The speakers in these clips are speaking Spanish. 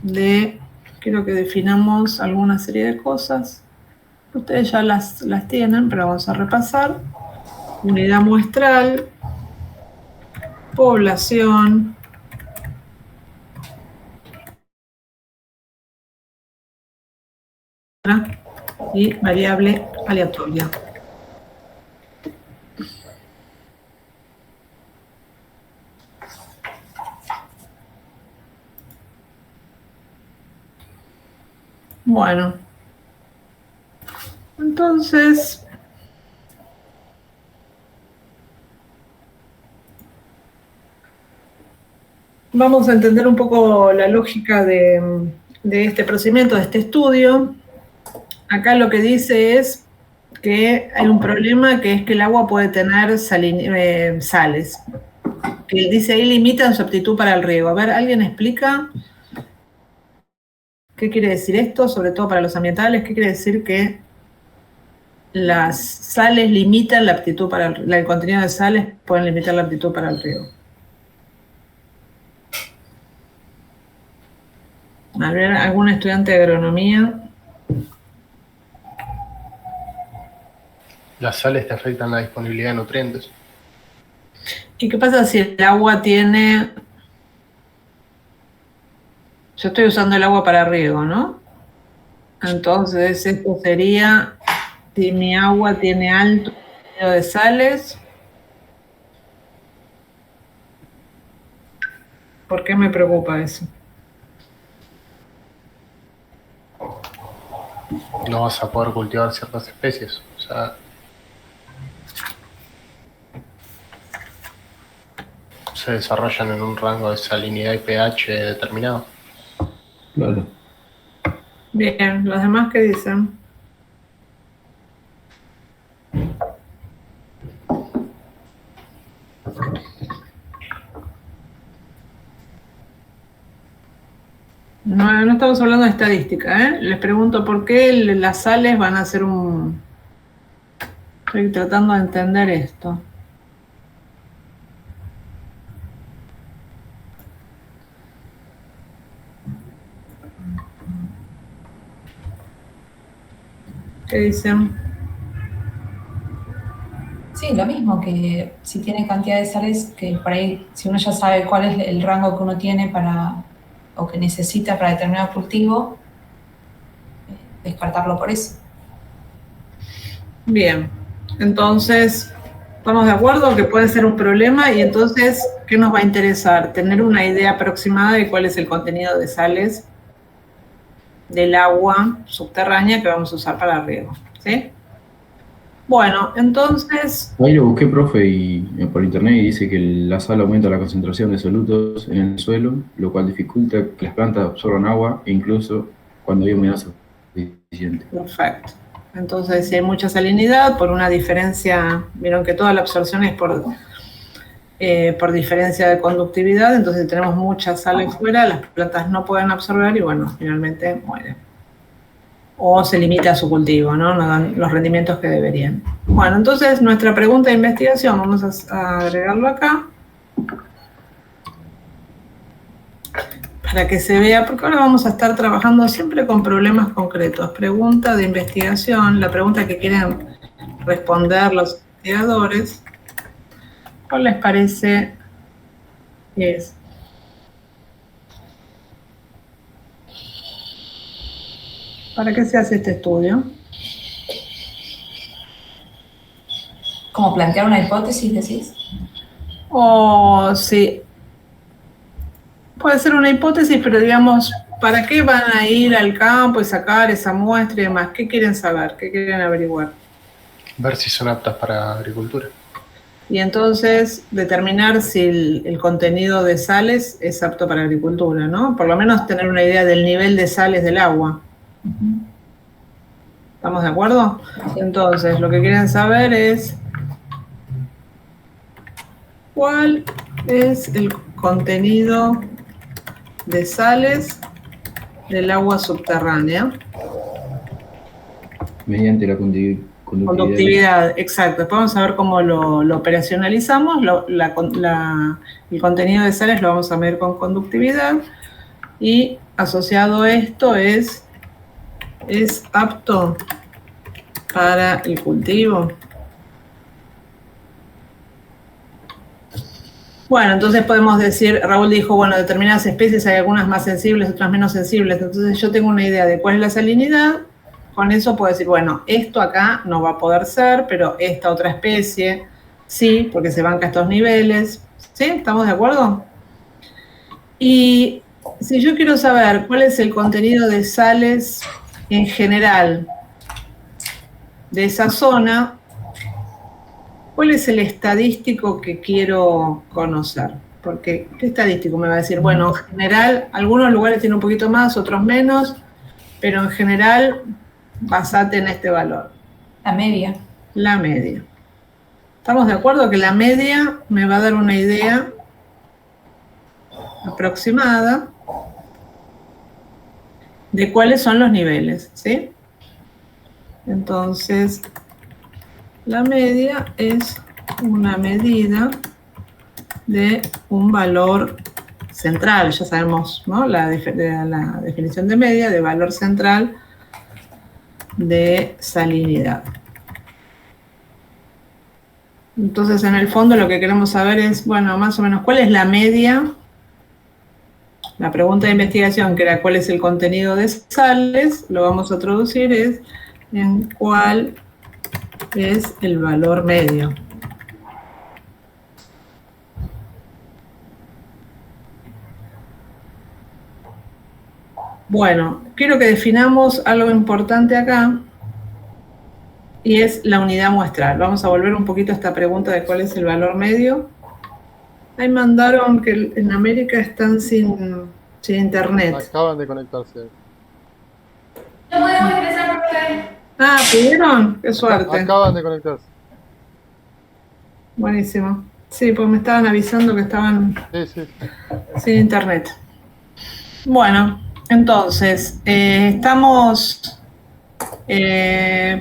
quiero que definamos alguna serie de cosas. Ustedes ya las tienen, pero vamos a repasar. Unidad muestral, población, y variable aleatoria. Bueno, entonces vamos a entender un poco la lógica de este procedimiento, de este estudio. Acá lo que dice es que hay un problema, que es que el agua puede tener sales, que dice ahí limitan su aptitud para el riego. A ver, ¿alguien explica qué quiere decir esto? Sobre todo para los ambientales, ¿qué quiere decir que las sales limitan la aptitud para el contenido de sales pueden limitar la aptitud para el riego? A ver, ¿algún estudiante de agronomía? Las sales te afectan la disponibilidad de nutrientes. ¿Y qué pasa si el agua tiene... Yo estoy usando el agua para riego, ¿no? Entonces, esto sería, si mi agua tiene alto contenido de sales, ¿por qué me preocupa eso? No vas a poder cultivar ciertas especies. O sea, se desarrollan en un rango de salinidad y pH determinado. Claro. Bien, ¿los demás qué dicen? No estamos hablando de estadística, ¿eh? Les pregunto por qué las sales van a ser un... Estoy tratando de entender esto. ¿Qué dicen? Sí, lo mismo, que si tiene cantidad de sales, que por ahí, si uno ya sabe cuál es el rango que uno tiene para, o que necesita para determinado cultivo, descartarlo por eso. Bien, entonces, ¿estamos de acuerdo que puede ser un problema? Y entonces, ¿qué nos va a interesar? Tener una idea aproximada de cuál es el contenido de sales del agua subterránea que vamos a usar para el riego, ¿sí? Bueno, entonces... Ahí lo busqué, profe, y por internet, y dice que la sal aumenta la concentración de solutos en el suelo, lo cual dificulta que las plantas absorban agua, e incluso cuando hay humedad suficiente. Perfecto. Entonces, si hay mucha salinidad, por una diferencia, vieron que toda la absorción es por diferencia de conductividad, entonces tenemos mucha sal fuera, las plantas no pueden absorber y bueno, finalmente mueren. O se limita a su cultivo, ¿no? No dan los rendimientos que deberían. Bueno, entonces nuestra pregunta de investigación, vamos a agregarlo acá, para que se vea, porque ahora vamos a estar trabajando siempre con problemas concretos. Pregunta de investigación, la pregunta que quieren responder los investigadores, ¿cuál les parece es? ¿Para qué se hace este estudio? ¿Cómo plantear una hipótesis, decís? O sí, puede ser una hipótesis, pero digamos, ¿para qué van a ir al campo y sacar esa muestra y demás? ¿Qué quieren saber? ¿Qué quieren averiguar? Ver si son aptas para agricultura. Y entonces determinar si el contenido de sales es apto para agricultura, ¿no? Por lo menos tener una idea del nivel de sales del agua. ¿Estamos de acuerdo? Entonces, lo que quieren saber es cuál es el contenido de sales del agua subterránea. Mediante la Conductividad, exacto. Después vamos a ver cómo lo operacionalizamos. El contenido de sales lo vamos a medir con conductividad y asociado a esto es apto para el cultivo. Bueno, entonces podemos decir, Raúl dijo, bueno, determinadas especies hay algunas más sensibles, otras menos sensibles. Entonces yo tengo una idea de cuál es la salinidad. Con eso puedo decir, bueno, esto acá no va a poder ser, pero esta otra especie sí, porque se banca estos niveles. ¿Sí? ¿Estamos de acuerdo? Y si yo quiero saber cuál es el contenido de sales en general de esa zona, ¿cuál es el estadístico que quiero conocer? Porque, ¿qué estadístico me va a decir? Bueno, en general, algunos lugares tienen un poquito más, otros menos, pero en general, basate en este valor. La media. La media. ¿Estamos de acuerdo que la media me va a dar una idea aproximada de cuáles son los niveles, ¿sí? Entonces, la media es una medida de un valor central. Ya sabemos, ¿no? La definición de media, de valor central de salinidad. Entonces, en el fondo lo que queremos saber es, bueno, más o menos, ¿cuál es la media? La pregunta de investigación, que era cuál es el contenido de sales, lo vamos a traducir es en cuál es el valor medio. Bueno, quiero que definamos algo importante acá, y es la unidad muestral. Vamos a volver un poquito a esta pregunta de cuál es el valor medio. Ahí mandaron que en América están sin internet. Acaban de conectarse. No podemos empezar por acá. Ah, ¿pudieron? Qué suerte. Acaban de conectarse. Buenísimo. Sí, pues me estaban avisando que estaban Sí. sin internet. Bueno, entonces, estamos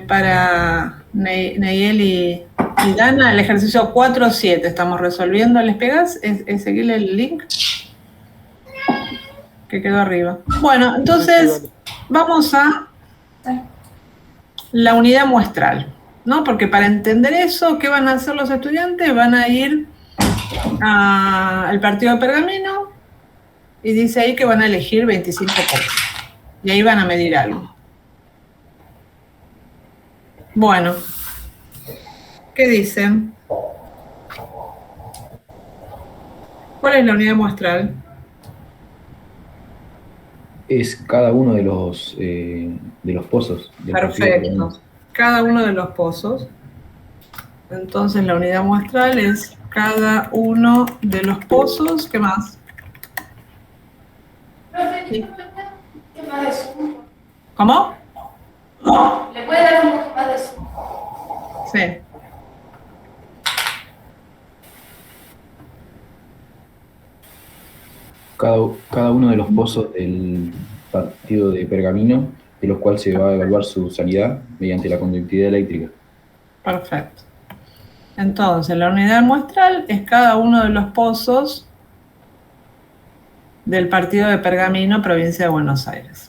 para Neyel y Dana, el ejercicio 4.7 estamos resolviendo. ¿Les pegas? ¿Es seguirle el link? Que quedó arriba. Bueno, entonces vamos a la unidad muestral, ¿no? Porque para entender eso, ¿qué van a hacer los estudiantes? Van a ir al partido de pergamino y dice ahí que van a elegir 25 pozos. Y ahí van a medir algo. Bueno, ¿qué dicen? ¿Cuál es la unidad muestral? Es cada uno de los pozos. Del Perfecto. Cada uno de los pozos. Entonces la unidad muestral es cada uno de los pozos. ¿Qué más? Profe, Sí. ¿qué más de zoom? ¿Cómo? ¿Le puede dar un poco más de zoom? Sí. Cada uno de los pozos del partido de pergamino, de los cuales se va a evaluar su sanidad mediante la conductividad eléctrica. Perfecto. Entonces, la unidad muestral es cada uno de los pozos del partido de Pergamino, provincia de Buenos Aires.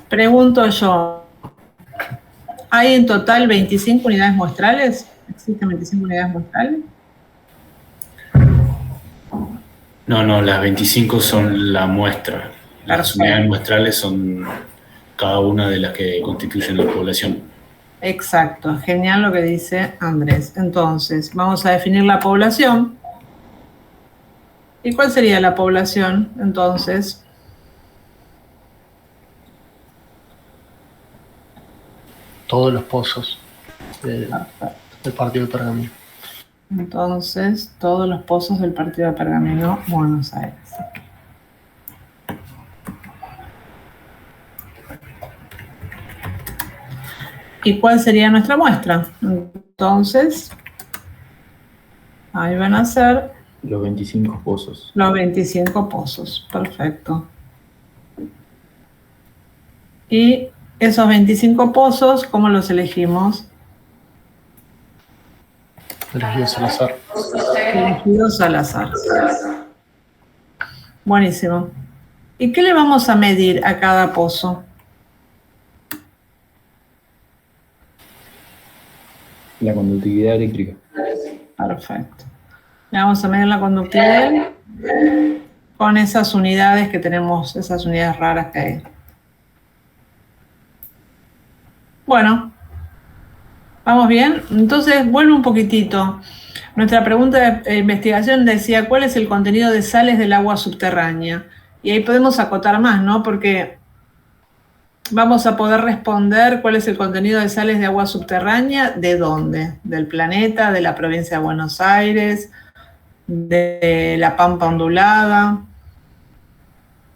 Pregunto yo, ¿hay en total 25 unidades muestrales? ¿Existen 25 unidades muestrales? No, las 25 son la muestra. Las Perfecto. unidades muestrales son cada una de las que constituyen la población. Exacto, genial lo que dice Andrés. Entonces, vamos a definir la población. ¿Y cuál sería la población, entonces? Todos los pozos del partido de pergamino. Entonces, todos los pozos del partido de Pergamino, Buenos Aires. ¿Y cuál sería nuestra muestra? Entonces, ahí van a ser Los 25 pozos. los 25 pozos. Perfecto. Y esos 25 pozos, ¿cómo los elegimos? Elegidos al azar. Elegidos al azar. Buenísimo. ¿Y qué le vamos a medir a cada pozo? La conductividad eléctrica. Perfecto. Le vamos a medir la conductividad con esas unidades que tenemos, esas unidades raras que hay. Bueno, ¿vamos bien? Entonces, vuelvo un poquitito. Nuestra pregunta de investigación decía, ¿cuál es el contenido de sales del agua subterránea? Y ahí podemos acotar más, ¿no? Porque vamos a poder responder cuál es el contenido de sales de agua subterránea, ¿de dónde? ¿Del planeta, de la provincia de Buenos Aires, de la Pampa ondulada?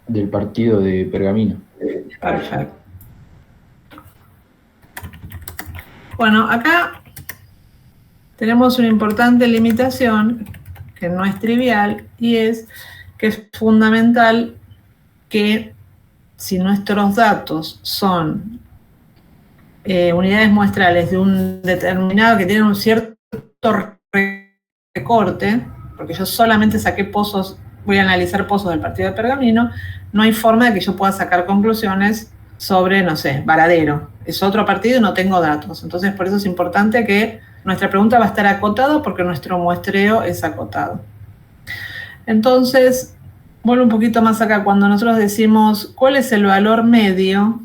Del partido de Pergamino. Perfecto. Bueno, acá tenemos una importante limitación que no es trivial y es que es fundamental que si nuestros datos son unidades muestrales de un determinado que tienen un cierto recorte, porque yo solamente saqué pozos, voy a analizar pozos del partido de Pergamino, no hay forma de que yo pueda sacar conclusiones sobre, no sé, Varadero. Es otro partido y no tengo datos. Entonces, por eso es importante que nuestra pregunta va a estar acotada porque nuestro muestreo es acotado. Entonces, vuelvo un poquito más acá. Cuando nosotros decimos, ¿cuál es el valor medio?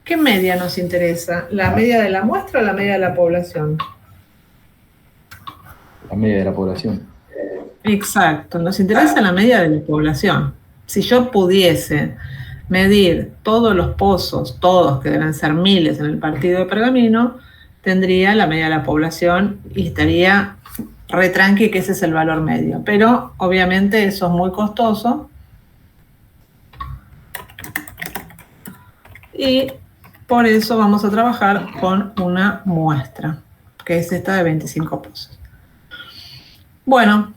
¿Qué media nos interesa? ¿La media de la muestra o la media de la población? La media de la población. Exacto, nos interesa la media de la población. Si yo pudiese medir todos los pozos, todos que deben ser miles en el partido de Pergamino, tendría la media de la población y estaría re tranqui que ese es el valor medio. Pero obviamente eso es muy costoso y por eso vamos a trabajar con una muestra, que es esta de 25 pozos. Bueno,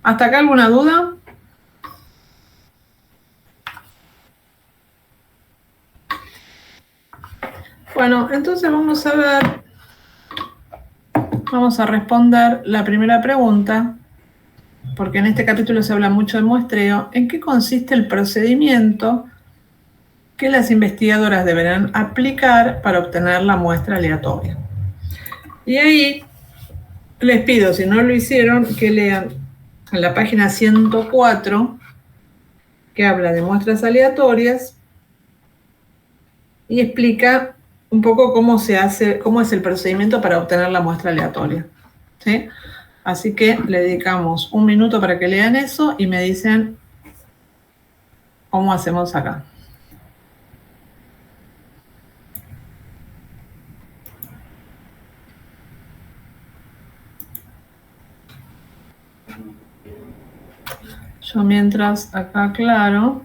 ¿hasta acá alguna duda? Bueno, entonces vamos a ver, vamos a responder la primera pregunta, porque en este capítulo se habla mucho de muestreo. ¿En qué consiste el procedimiento que las investigadoras deberán aplicar para obtener la muestra aleatoria? Y ahí les pido, si no lo hicieron, que lean en la página 104, que habla de muestras aleatorias y explica un poco cómo se hace, cómo es el procedimiento para obtener la muestra aleatoria, ¿sí? Así que le dedicamos un minuto para que lean eso y me dicen cómo hacemos acá. Yo mientras acá aclaro.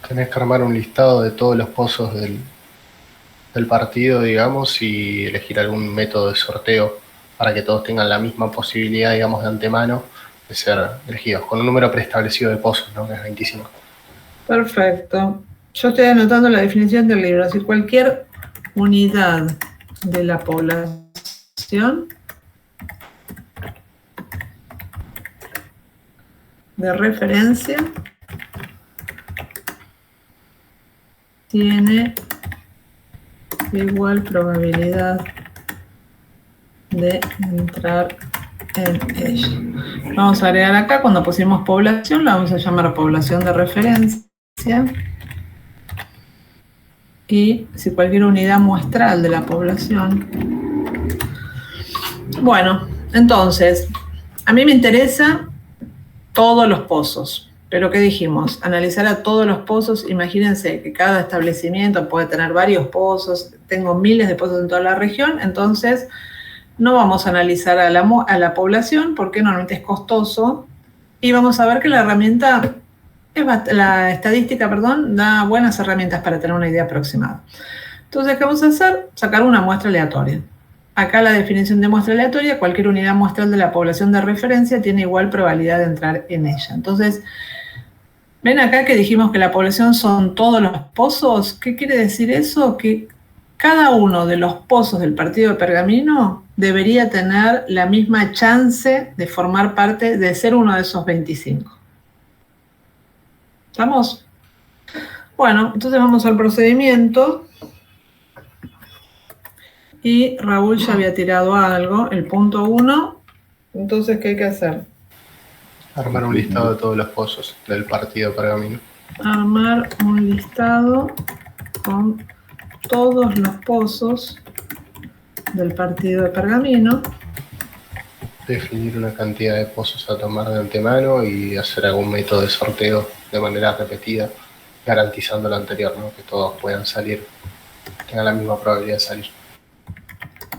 Tenés que armar un listado de todos los pozos del partido, digamos, y elegir algún método de sorteo para que todos tengan la misma posibilidad, digamos, de antemano de ser elegidos, con un número preestablecido de pozos, ¿no? Que es 25. Perfecto. Yo estoy anotando la definición del libro. Si cualquier unidad de la población de referencia tiene igual probabilidad de entrar en ella. Vamos a agregar acá, cuando pusimos población, la vamos a llamar población de referencia. Y si cualquier unidad muestral de la población. Bueno, entonces, a mí me interesa todos los pozos. Pero ¿qué dijimos? Analizar a todos los pozos. Imagínense que cada establecimiento puede tener varios pozos. Tengo miles de pozos en toda la región. Entonces, no vamos a analizar a la población porque normalmente es costoso. Y vamos a ver que la herramienta La estadística, perdón, da buenas herramientas para tener una idea aproximada. Entonces, ¿qué vamos a hacer? Sacar una muestra aleatoria. Acá la definición de muestra aleatoria, cualquier unidad muestral de la población de referencia tiene igual probabilidad de entrar en ella. Entonces, ven acá que dijimos que la población son todos los pozos. ¿Qué quiere decir eso? Que cada uno de los pozos del partido de Pergamino debería tener la misma chance de formar parte, de ser uno de esos 25. ¿Estamos? Bueno, entonces vamos al procedimiento. Y Raúl ya había tirado algo, el punto 1. Entonces, ¿qué hay que hacer? Armar un listado de todos los pozos del partido Pergamino. Armar un listado con todos los pozos del partido de Pergamino. Definir una cantidad de pozos a tomar de antemano y hacer algún método de sorteo de manera repetida, garantizando lo anterior, ¿no? Que todos puedan salir, tengan la misma probabilidad de salir.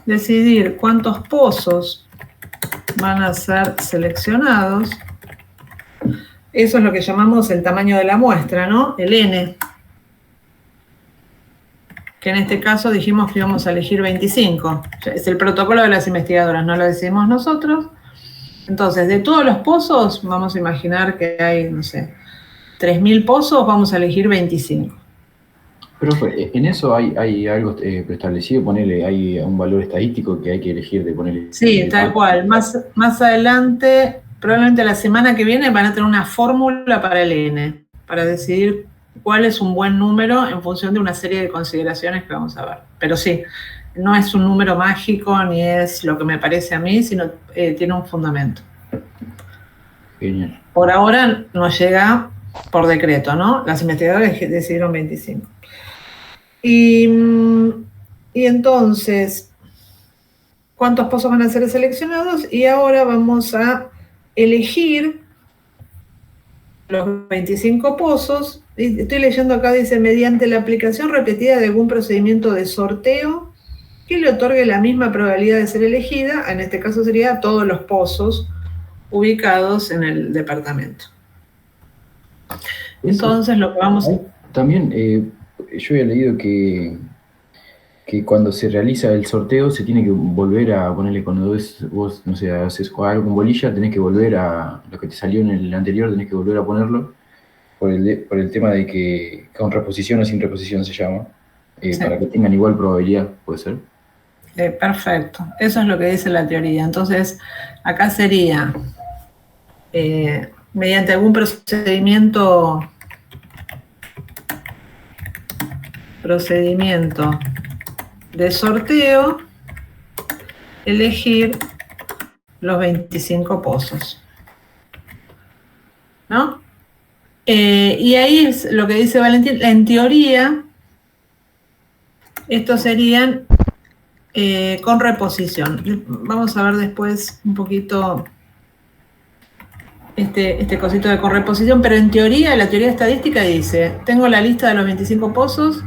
Decidir cuántos pozos van a ser seleccionados. Eso es lo que llamamos el tamaño de la muestra, ¿no? El N. Que en este caso dijimos que íbamos a elegir 25. Es el protocolo de las investigadoras, no lo decimos nosotros. Entonces, de todos los pozos, vamos a imaginar que hay, no sé, 3.000 pozos, vamos a elegir 25. Pero en eso hay algo preestablecido, ponerle, hay un valor estadístico que hay que elegir de ponerle. Sí, tal cual. Más adelante, probablemente la semana que viene, van a tener una fórmula para el N, para decidir cuál es un buen número en función de una serie de consideraciones que vamos a ver. Pero sí, no es un número mágico, ni es lo que me parece a mí, sino tiene un fundamento. Genial. Por ahora nos llega por decreto, ¿no? Las investigadoras decidieron 25. Y entonces, ¿cuántos pozos van a ser seleccionados? Y ahora vamos a elegir los 25 pozos. Estoy leyendo acá, dice, mediante la aplicación repetida de algún procedimiento de sorteo que le otorgue la misma probabilidad de ser elegida, en este caso sería todos los pozos ubicados en el departamento. Entonces, lo que vamos a... También, yo había leído que cuando se realiza el sorteo se tiene que volver a ponerle, cuando vos no sé, haces algo con bolilla, tenés que volver a lo que te salió en el anterior, tenés que volver a ponerlo por el tema de que con reposición o sin reposición se llama, sí, para que tengan igual probabilidad, ¿puede ser? Perfecto, eso es lo que dice la teoría. Entonces, acá sería mediante algún procedimiento de sorteo, elegir los 25 pozos, ¿no? Y ahí es lo que dice Valentín, en teoría, estos serían con reposición. Vamos a ver después un poquito este cosito de con reposición, pero en teoría, la teoría estadística dice, tengo la lista de los 25 pozos,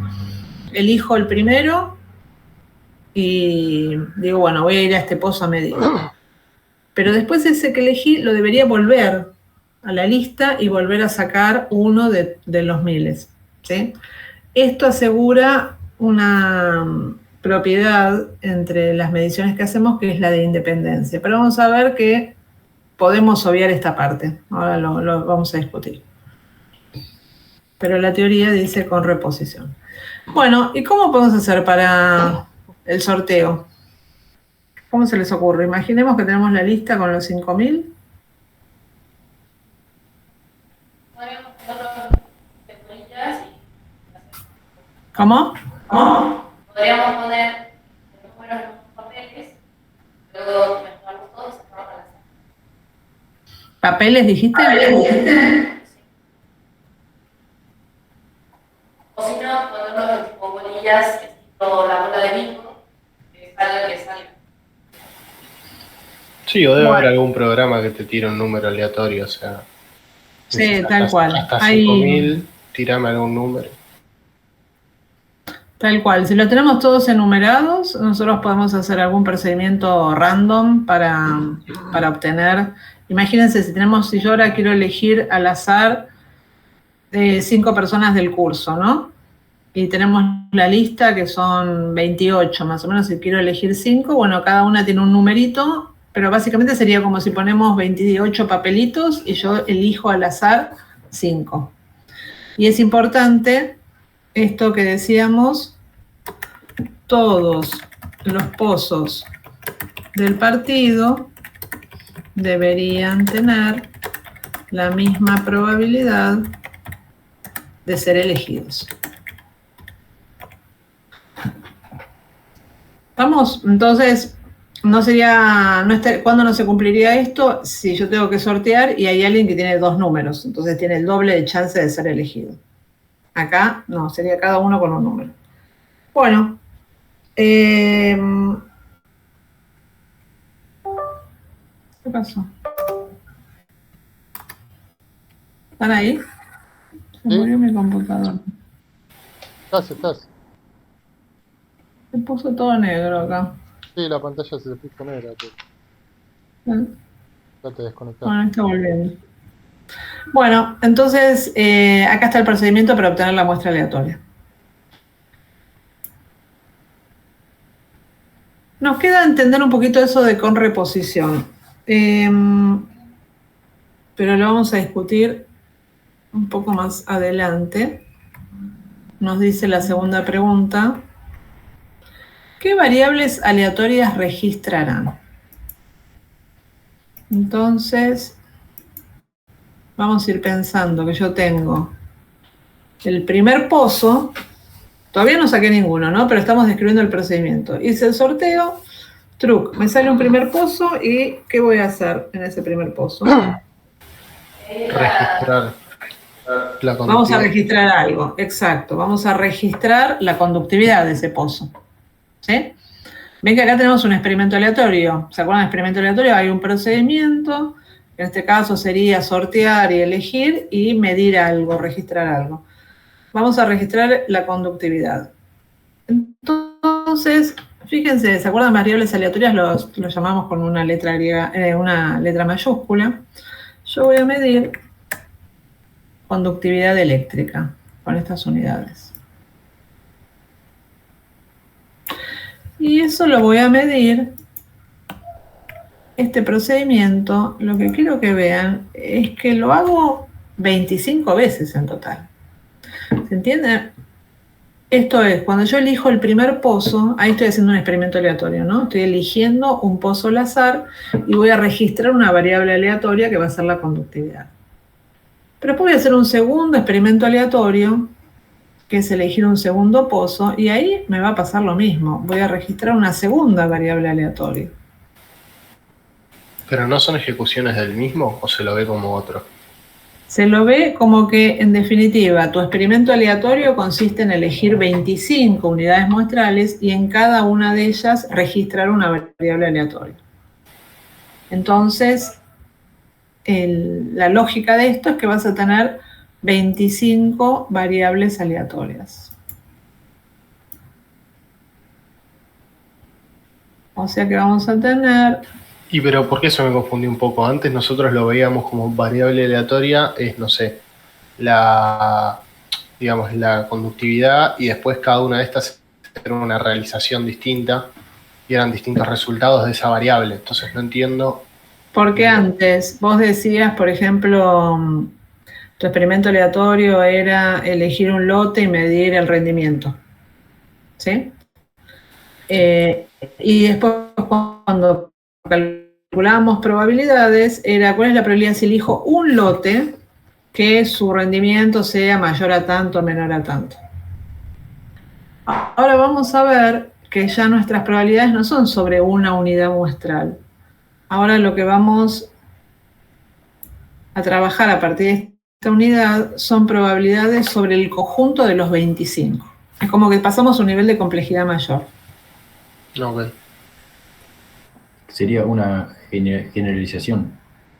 elijo el primero y digo, bueno, voy a ir a este pozo a medir. Pero después ese que elegí lo debería volver a la lista y volver a sacar uno de los miles, ¿sí? Esto asegura una propiedad entre las mediciones que hacemos, que es la de independencia. Pero vamos a ver que podemos obviar esta parte. Ahora lo vamos a discutir. Pero la teoría dice con reposición. Bueno, ¿y cómo podemos hacer para el sorteo? ¿Cómo se les ocurre? Imaginemos que tenemos la lista con los 5.000. Podríamos ponerlo de colillas y... ¿Cómo? Podríamos poner los números en los papeles, luego mezclarlos todos y sacarlos al azar. ¿Papeles dijiste? Sí. O si no, ponerlos en tipo bolillas, que es tipo la bola de bingo, que salga el que salga. Sí, o debe haber algún programa que te tire un número aleatorio, o sea... Sí, tal cual. Hasta 5.000, tirame algún número. Tal cual. Si lo tenemos todos enumerados, nosotros podemos hacer algún procedimiento random para obtener... Imagínense, si yo ahora quiero elegir al azar 5 personas del curso, ¿no? Y tenemos la lista que son 28, más o menos, si quiero elegir 5, bueno, cada una tiene un numerito, pero básicamente sería como si ponemos 28 papelitos y yo elijo al azar 5. Y es importante esto que decíamos, todos los pozos del partido deberían tener la misma probabilidad de ser elegidos. ¿Vamos? Entonces, ¿cuándo no se cumpliría esto? Si yo tengo que sortear y hay alguien que tiene 2 números, entonces tiene el doble de chance de ser elegido. Acá no, sería cada uno con un número. Bueno, ¿qué pasó? ¿Están ahí? Se murió mi computador. Estás. Se puso todo negro acá. Sí, la pantalla se puso negra. Ya te desconectaste. Bueno, está volviendo. Bueno, entonces acá está el procedimiento para obtener la muestra aleatoria. Nos queda entender un poquito eso de con reposición. Pero lo vamos a discutir un poco más adelante. Nos dice la segunda pregunta. ¿Qué variables aleatorias registrarán? Entonces, vamos a ir pensando que yo tengo el primer pozo, todavía no saqué ninguno, ¿no? Pero estamos describiendo el procedimiento. Hice el sorteo, me sale un primer pozo y ¿qué voy a hacer en ese primer pozo? Registrar la conductividad. Vamos a registrar algo, exacto. Vamos a registrar la conductividad de ese pozo. ¿Sí? Ven que acá tenemos un experimento aleatorio. ¿Se acuerdan del experimento aleatorio? Hay un procedimiento, en este caso sería sortear y elegir y medir algo, registrar algo. Vamos a registrar la conductividad. Entonces, fíjense, ¿se acuerdan? Variables aleatorias los llamamos con una letra griega, una letra mayúscula. Yo voy a medir conductividad eléctrica con estas unidades. Y eso lo voy a medir. Este procedimiento, lo que quiero que vean es que lo hago 25 veces en total. ¿Se entiende? Esto es, cuando yo elijo el primer pozo, ahí estoy haciendo un experimento aleatorio, ¿no? Estoy eligiendo un pozo al azar y voy a registrar una variable aleatoria que va a ser la conductividad. Pero después voy a hacer un segundo experimento aleatorio, que es elegir un segundo pozo, y ahí me va a pasar lo mismo. Voy a registrar una segunda variable aleatoria. ¿Pero no son ejecuciones del mismo o se lo ve como otro? Se lo ve como que, en definitiva, tu experimento aleatorio consiste en elegir 25 unidades muestrales y en cada una de ellas registrar una variable aleatoria. Entonces, la lógica de esto es que vas a tener 25 variables aleatorias. O sea que vamos a tener... Y pero ¿por qué eso me confundí un poco? Antes nosotros lo veíamos como variable aleatoria, es, no sé, digamos, la conductividad y después cada una de estas era una realización distinta y eran distintos resultados de esa variable. Entonces no entiendo... Porque antes vos decías, por ejemplo, tu experimento aleatorio era elegir un lote y medir el rendimiento. ¿Sí? Y después cuando calculamos probabilidades, era cuál es la probabilidad si elijo un lote que su rendimiento sea mayor a tanto o menor a tanto. Ahora vamos a ver que ya nuestras probabilidades no son sobre una unidad muestral. Ahora lo que vamos a trabajar a partir de esta unidad son probabilidades sobre el conjunto de los 25. Es como que pasamos a un nivel de complejidad mayor. Ok. Sería una generalización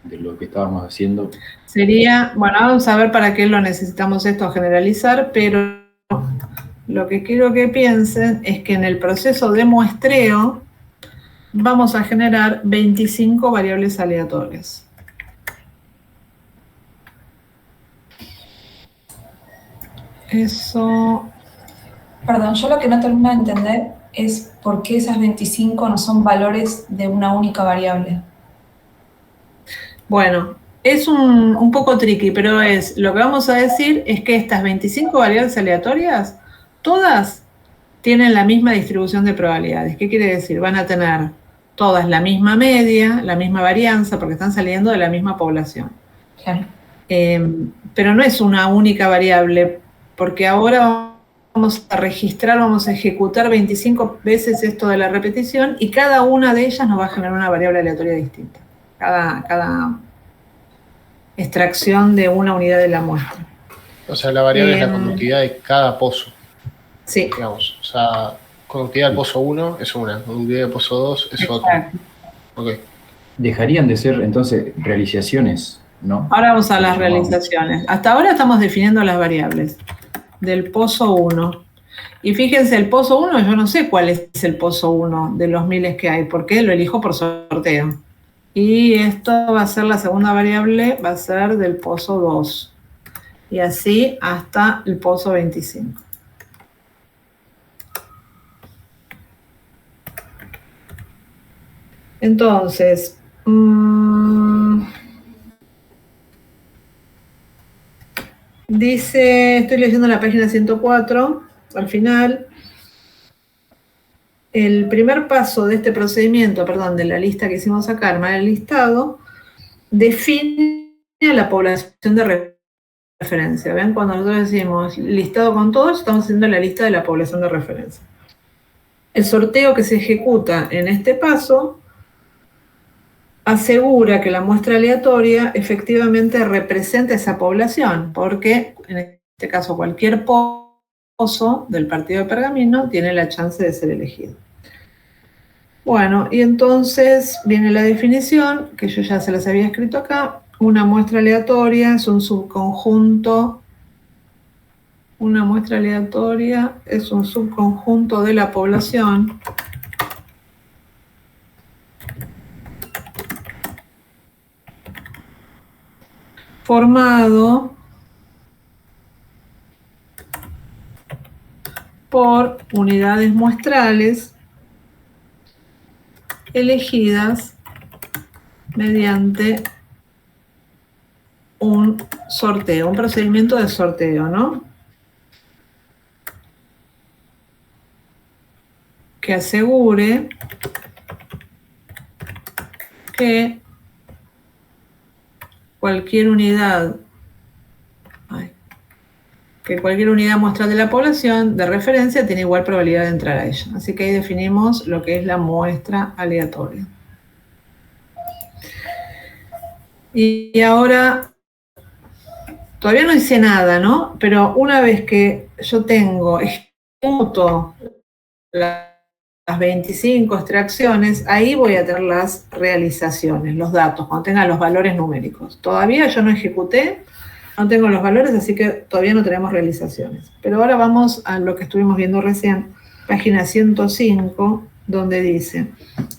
de lo que estábamos haciendo. Sería, bueno, vamos a ver para qué lo necesitamos esto, generalizar, pero lo que quiero que piensen es que en el proceso de muestreo vamos a generar 25 variables aleatorias. Eso... Perdón, yo lo que no termino de entender es por qué esas 25 no son valores de una única variable. Bueno, es un poco tricky, pero lo que vamos a decir es que estas 25 variables aleatorias, todas tienen la misma distribución de probabilidades. ¿Qué quiere decir? Van a tener todas la misma media, la misma varianza, porque están saliendo de la misma población. Claro. Pero no es una única variable, porque ahora vamos a registrar, vamos a ejecutar 25 veces esto de la repetición y cada una de ellas nos va a generar una variable aleatoria distinta. Cada extracción de una unidad de la muestra. O sea, la variable es la conductividad de cada pozo. Sí. Digamos, o sea, conductividad del pozo 1 es una, conductividad del pozo 2 es otra. Okay. Dejarían de ser entonces realizaciones, ¿no? Ahora vamos a las realizaciones. Hasta ahora estamos definiendo las variables del pozo 1. Y fíjense, el pozo 1, yo no sé cuál es el pozo 1 de los miles que hay, porque lo elijo por sorteo. Y esto va a ser la segunda variable, va a ser del pozo 2. Y así hasta el pozo 25. Entonces, dice, estoy leyendo la página 104, al final, el primer paso de este procedimiento, perdón, de la lista que hicimos acá, armar el listado, define a la población de referencia. ¿Ven? Cuando nosotros decimos listado con todos, estamos haciendo la lista de la población de referencia. El sorteo que se ejecuta en este paso asegura que la muestra aleatoria efectivamente representa esa población, porque en este caso cualquier pozo del partido de Pergamino tiene la chance de ser elegido. Bueno, y entonces viene la definición, que yo ya se las había escrito acá. Una muestra aleatoria es un subconjunto. Una muestra aleatoria es un subconjunto de la población formado por unidades muestrales elegidas mediante un sorteo, un procedimiento de sorteo, ¿no? Que asegure que cualquier unidad muestral de la población de referencia tiene igual probabilidad de entrar a ella. Así que ahí definimos lo que es la muestra aleatoria. Y ahora, todavía no hice nada, ¿no? Pero una vez que yo ejecuto las 25 extracciones, ahí voy a tener las realizaciones, los datos, cuando tenga los valores numéricos. Todavía yo no ejecuté, no tengo los valores, así que todavía no tenemos realizaciones. Pero ahora vamos a lo que estuvimos viendo recién, página 105, donde dice,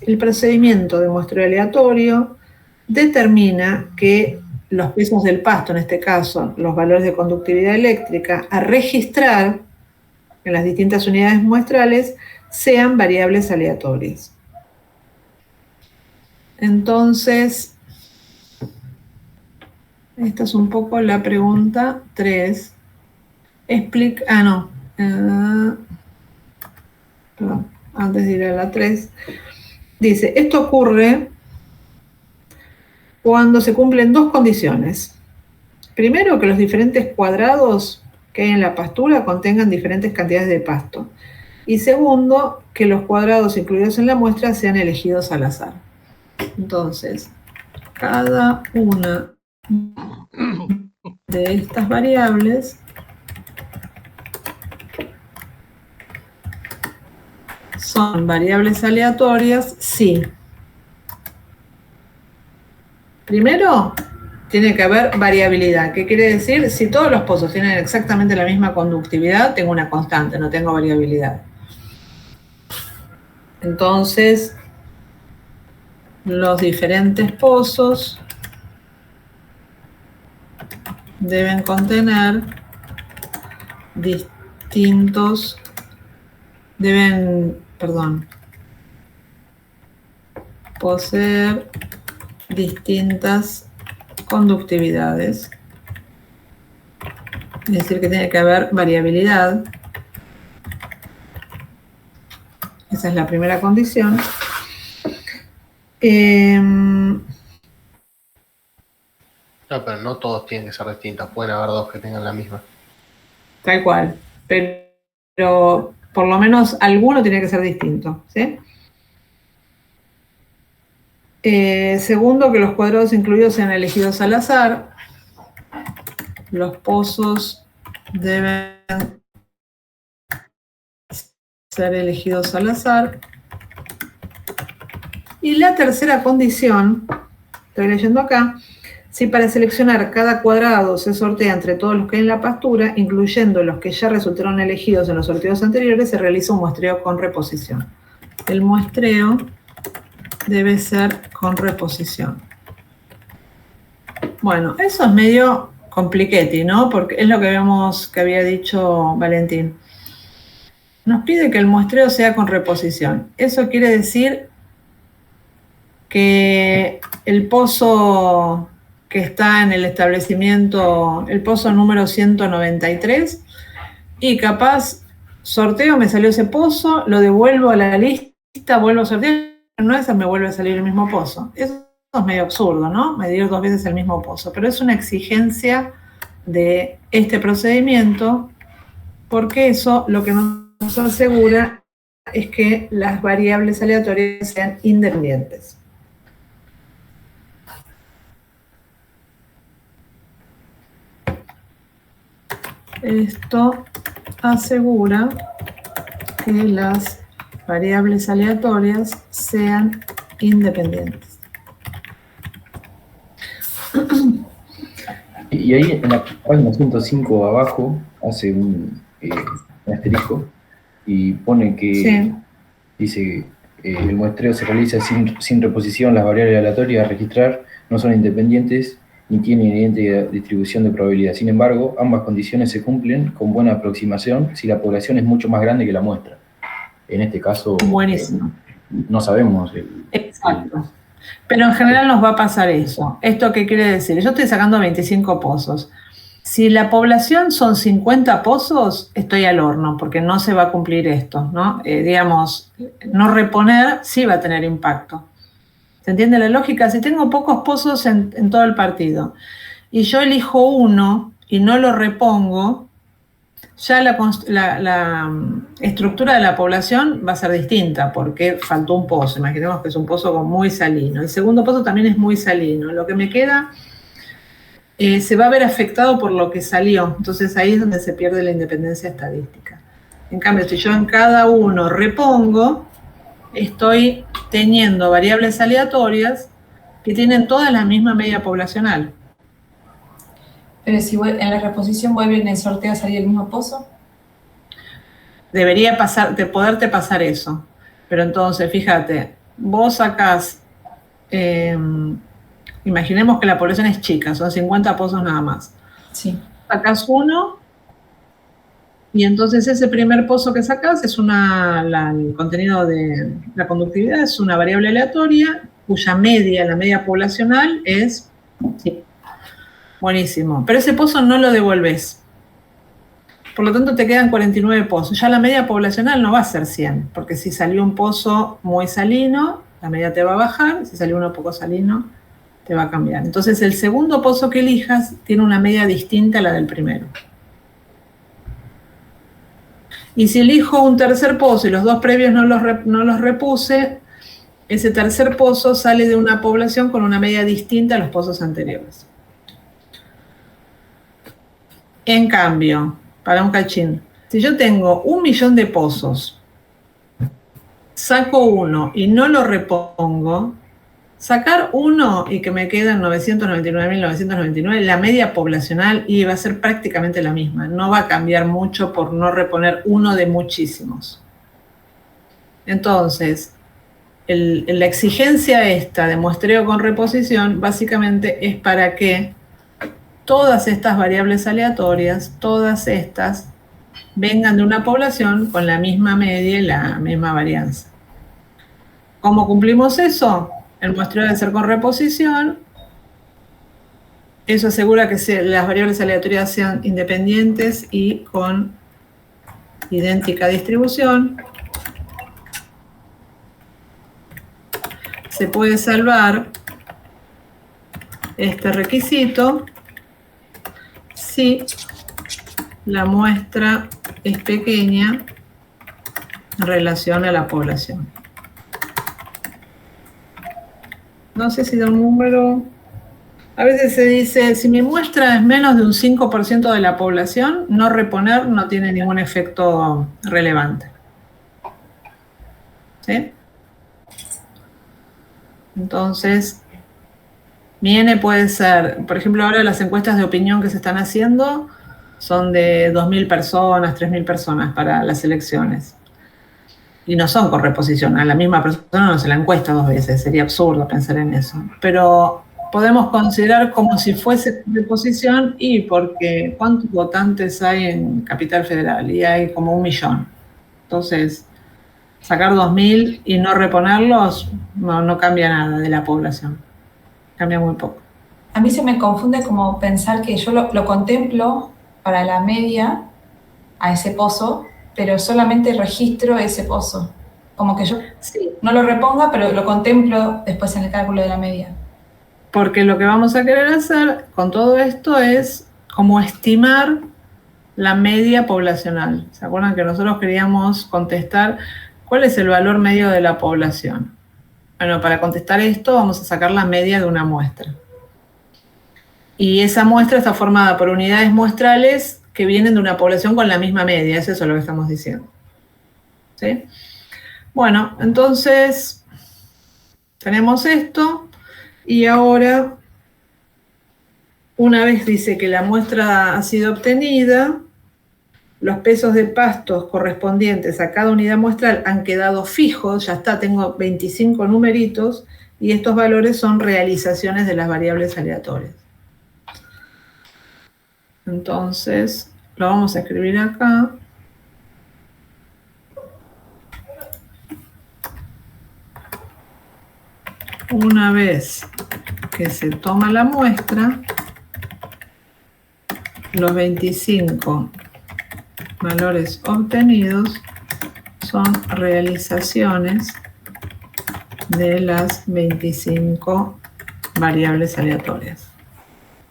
el procedimiento de muestreo aleatorio determina que los pesos del pasto, en este caso, los valores de conductividad eléctrica, a registrar en las distintas unidades muestrales, sean variables aleatorias. Entonces, esta es un poco la pregunta 3. Perdón, antes de ir a la 3. Dice, esto ocurre cuando se cumplen dos condiciones. Primero, que los diferentes cuadrados que hay en la pastura contengan diferentes cantidades de pasto. Y segundo, que los cuadrados incluidos en la muestra sean elegidos al azar. Entonces, cada una de estas variables son variables aleatorias si, primero, tiene que haber variabilidad. ¿Qué quiere decir? Si todos los pozos tienen exactamente la misma conductividad, tengo una constante, no tengo variabilidad. Entonces, los diferentes pozos deben contener distintos, poseer distintas conductividades. Es decir, que tiene que haber variabilidad. Esa es la primera condición. No, pero no todos tienen que ser distintos. Pueden haber dos que tengan la misma. Tal cual. Pero por lo menos alguno tiene que ser distinto, ¿sí? Segundo, que los cuadrados incluidos sean elegidos al azar. Los pozos deben ser elegidos al azar. Y la tercera condición, estoy leyendo acá, si para seleccionar cada cuadrado se sortea entre todos los que hay en la pastura, incluyendo los que ya resultaron elegidos en los sorteos anteriores, se realiza un muestreo con reposición. El muestreo debe ser con reposición. Bueno, eso es medio compliquetti, ¿no? Porque es lo que había dicho Valentín. Nos pide que el muestreo sea con reposición. Eso quiere decir que el pozo que está en el establecimiento, el pozo número 193, y capaz sorteo, me salió ese pozo, lo devuelvo a la lista, vuelvo a sortear, no esa me vuelve a salir el mismo pozo. Eso es medio absurdo, ¿no? Medir 2 veces el mismo pozo, pero es una exigencia de este procedimiento, porque eso lo que nos asegura es que las variables aleatorias sean independientes. Esto asegura que las variables aleatorias sean independientes. Y ahí en la página 105 abajo hace un asterisco y pone que Sí. dice el muestreo se realiza sin reposición, las variables aleatorias a registrar no son independientes ni tienen idéntica distribución de probabilidad. Sin embargo, ambas condiciones se cumplen con buena aproximación si la población es mucho más grande que la muestra. En este caso, Buenísimo. no sabemos. Exacto. Pero en general nos va a pasar eso. ¿Esto qué quiere decir? Yo estoy sacando 25 pozos. Si la población son 50 pozos, estoy al horno, porque no se va a cumplir esto, ¿no? Digamos, no reponer sí va a tener impacto. ¿Se entiende la lógica? Si tengo pocos pozos en todo el partido y yo elijo uno y no lo repongo, ya la estructura de la población va a ser distinta porque faltó un pozo. Imaginemos que es un pozo muy salino. El segundo pozo también es muy salino. Lo que me queda se va a ver afectado por lo que salió. Entonces ahí es donde se pierde la independencia estadística. En cambio, si yo en cada uno repongo, estoy teniendo variables aleatorias que tienen todas la misma media poblacional. Pero si en la reposición vuelve en el sorteo a salir el mismo pozo. Debería poderte pasar eso. Pero entonces, fíjate, vos sacás, imaginemos que la población es chica, son 50 pozos nada más. Sí. Sacás uno y entonces ese primer pozo que sacás es el contenido de la conductividad es una variable aleatoria cuya media, la media poblacional es... Sí. Buenísimo. Pero ese pozo no lo devolves. Por lo tanto, te quedan 49 pozos. Ya la media poblacional no va a ser 100, porque si salió un pozo muy salino, la media te va a bajar. Si salió uno poco salino, te va a cambiar. Entonces, el segundo pozo que elijas tiene una media distinta a la del primero. Y si elijo un tercer pozo y los dos previos no los repuse, ese tercer pozo sale de una población con una media distinta a los pozos anteriores. En cambio, para un cachín, si yo tengo 1.000.000 de pozos, saco uno y no lo repongo, sacar uno y que me quedan 999.999, la media poblacional va a ser prácticamente la misma. No va a cambiar mucho por no reponer uno de muchísimos. Entonces, la exigencia esta de muestreo con reposición básicamente es para que todas estas variables aleatorias, todas estas, vengan de una población con la misma media y la misma varianza. ¿Cómo cumplimos eso? El muestreo debe ser con reposición. Eso asegura que las variables aleatorias sean independientes y con idéntica distribución. Se puede salvar este requisito si la muestra es pequeña en relación a la población. No sé si da un número. A veces se dice, si mi muestra es menos de un 5% de la población, no reponer no tiene ningún efecto relevante. ¿Sí? Entonces, mi N puede ser, por ejemplo, ahora las encuestas de opinión que se están haciendo son de 2.000 personas, 3.000 personas para las elecciones. Y no son con reposición. A la misma persona no se la encuesta 2 veces. Sería absurdo pensar en eso. Pero podemos considerar como si fuese reposición y porque ¿cuántos votantes hay en Capital Federal? Y hay como 1 millón. Entonces, sacar 2.000 y no reponerlos no cambia nada de la población. Cambia muy poco. A mí se me confunde como pensar que yo lo contemplo para la media a ese pozo, pero solamente registro ese pozo. Como que yo Sí. no lo reponga, pero lo contemplo después en el cálculo de la media. Porque lo que vamos a querer hacer con todo esto es como estimar la media poblacional. ¿Se acuerdan que nosotros queríamos contestar cuál es el valor medio de la población? Bueno, para contestar esto vamos a sacar la media de una muestra. Y esa muestra está formada por unidades muestrales que vienen de una población con la misma media. Es eso lo que estamos diciendo. ¿Sí? Bueno, entonces tenemos esto y ahora, una vez dice que la muestra ha sido obtenida, los pesos de pastos correspondientes a cada unidad muestral han quedado fijos, ya está, tengo 25 numeritos, y estos valores son realizaciones de las variables aleatorias. Entonces, lo vamos a escribir acá. Una vez que se toma la muestra, los 25 valores obtenidos son realizaciones de las 25 variables aleatorias.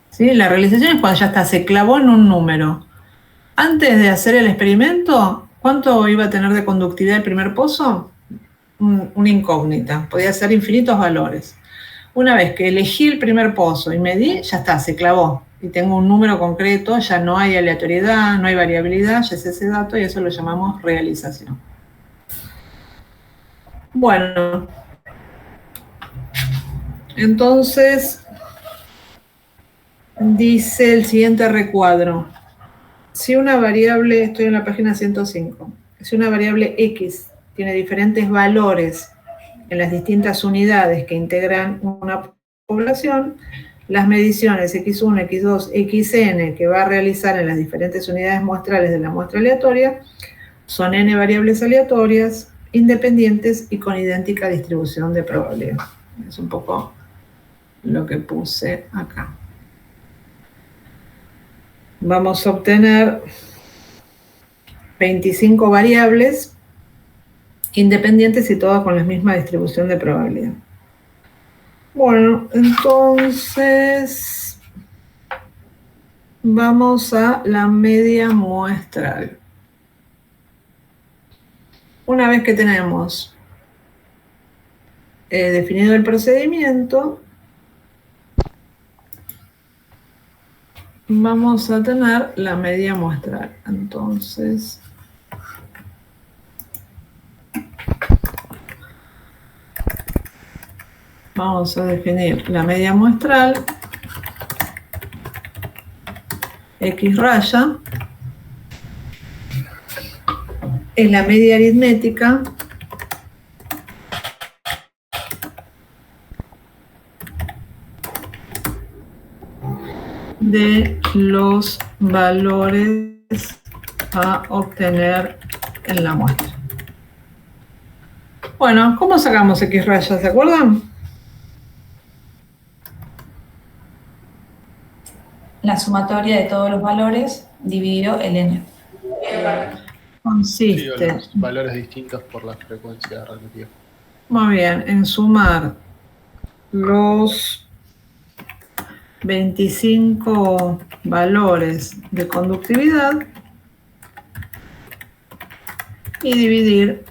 ¿Sí? La realización es cuando ya está, se clavó en un número. Antes de hacer el experimento, ¿cuánto iba a tener de conductividad el primer pozo? Una incógnita, podía ser infinitos valores. Una vez que elegí el primer pozo y medí, ya está, se clavó. Y tengo un número concreto, ya no hay aleatoriedad, no hay variabilidad, ya es ese dato y eso lo llamamos realización. Bueno, entonces dice el siguiente recuadro. Si una variable, estoy en la página 105, si una variable X tiene diferentes valores en las distintas unidades que integran una población, las mediciones X1, X2, Xn que va a realizar en las diferentes unidades muestrales de la muestra aleatoria son n variables aleatorias, independientes y con idéntica distribución de probabilidad. Es un poco lo que puse acá. Vamos a obtener 25 variables independientes y todas con la misma distribución de probabilidad. Bueno, entonces vamos a la media muestral. Una vez que tenemos definido el procedimiento, vamos a tener la media muestral. Entonces, vamos a definir la media muestral, X raya, es la media aritmética de los valores a obtener en la muestra. Bueno, ¿cómo sacamos X raya? ¿Se acuerdan? La sumatoria de todos los valores dividido el n. Consiste, los valores distintos por la frecuencia relativa. muy bien, en sumar los 25 valores de conductividad y dividir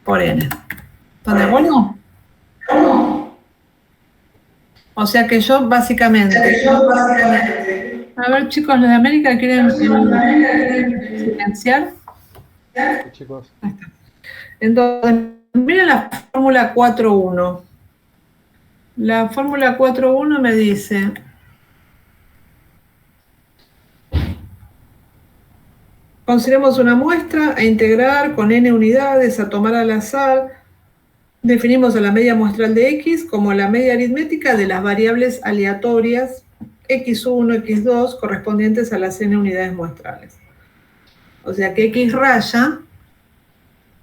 por n. ¿Están de acuerdo? O sea que yo básicamente... A ver, chicos, los de América quieren silenciar. Sí, chicos. Ahí está. Entonces, miren la fórmula 4.1. La fórmula 4.1 me dice... Consideremos una muestra a integrar con n unidades, a tomar al azar. Definimos a la media muestral de X como la media aritmética de las variables aleatorias X1, X2 correspondientes a las n unidades muestrales. O sea que X raya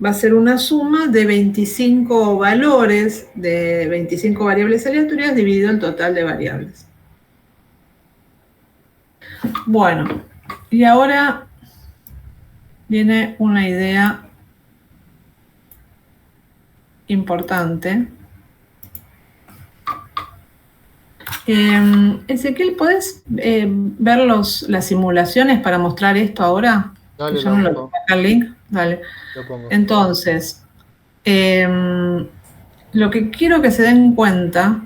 va a ser una suma de 25 valores de 25 variables aleatorias dividido el total de variables. Bueno, y ahora viene una idea importante. Ezequiel, ¿podés ver las simulaciones para mostrar esto ahora? Dale, Yo no lo pongo acá el link. Dale. Lo pongo. Entonces, lo que quiero que se den cuenta,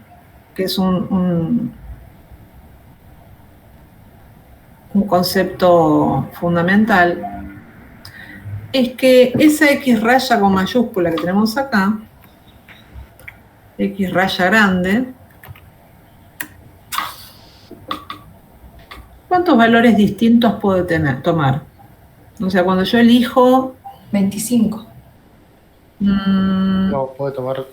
que es un concepto fundamental, es que esa X raya con mayúscula que tenemos acá, X raya grande, ¿cuántos valores distintos puedo tomar? O sea, cuando yo elijo... 25. No puede tomar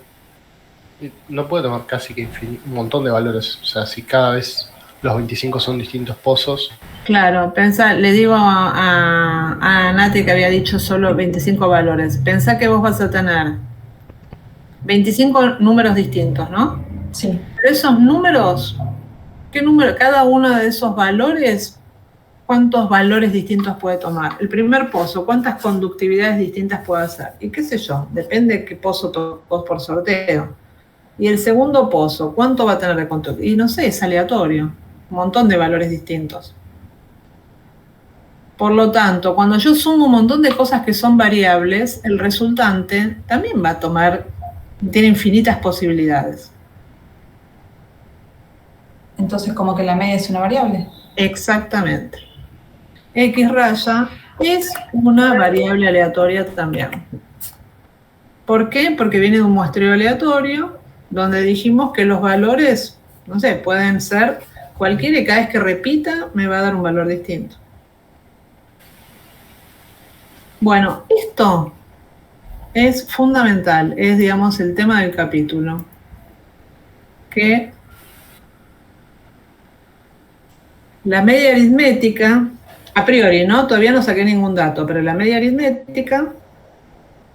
casi que un montón de valores. O sea, si cada vez los 25 son distintos pozos. Claro, le digo a Nati que había dicho solo 25 valores. Pensá que vos vas a tener 25 números distintos, ¿no? Sí. Pero esos números, ¿qué número? Cada uno de esos valores, ¿cuántos valores distintos puede tomar? El primer pozo, ¿cuántas conductividades distintas puede hacer? Y qué sé yo, depende de qué pozo tocó por sorteo. Y el segundo pozo, ¿cuánto va a tener de conductividad? Y no sé, es aleatorio, un montón de valores distintos. Por lo tanto, cuando yo sumo un montón de cosas que son variables, el resultante también va a tomar, tiene infinitas posibilidades. Entonces, como que la media es una variable. Exactamente. X raya es una variable aleatoria también. ¿Por qué? Porque viene de un muestreo aleatorio, donde dijimos que los valores, no sé, pueden ser cualquiera y cada vez que repita me va a dar un valor distinto. Bueno, esto es fundamental, es, digamos, el tema del capítulo. Que la media aritmética, a priori, ¿no? Todavía no saqué ningún dato, pero la media aritmética,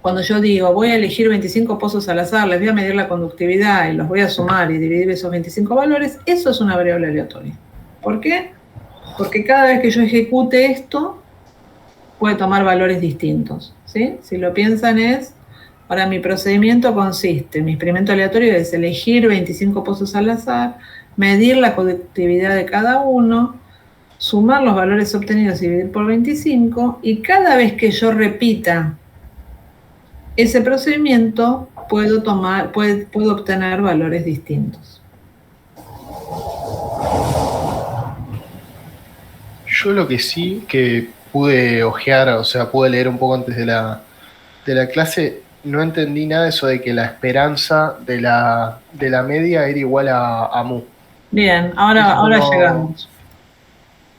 cuando yo digo voy a elegir 25 pozos al azar, les voy a medir la conductividad y los voy a sumar y dividir esos 25 valores, eso es una variable aleatoria. ¿Por qué? Porque cada vez que yo ejecute esto, puede tomar valores distintos, ¿sí? Si lo piensan ahora mi procedimiento consiste, mi experimento aleatorio es elegir 25 pozos al azar, medir la conductividad de cada uno, sumar los valores obtenidos y dividir por 25, y cada vez que yo repita ese procedimiento, puedo obtener valores distintos. Yo lo que sí que pude ojear, o sea, pude leer un poco antes de la clase, no entendí nada de eso de que la esperanza de la media era igual a mu. Bien, ahora llegamos.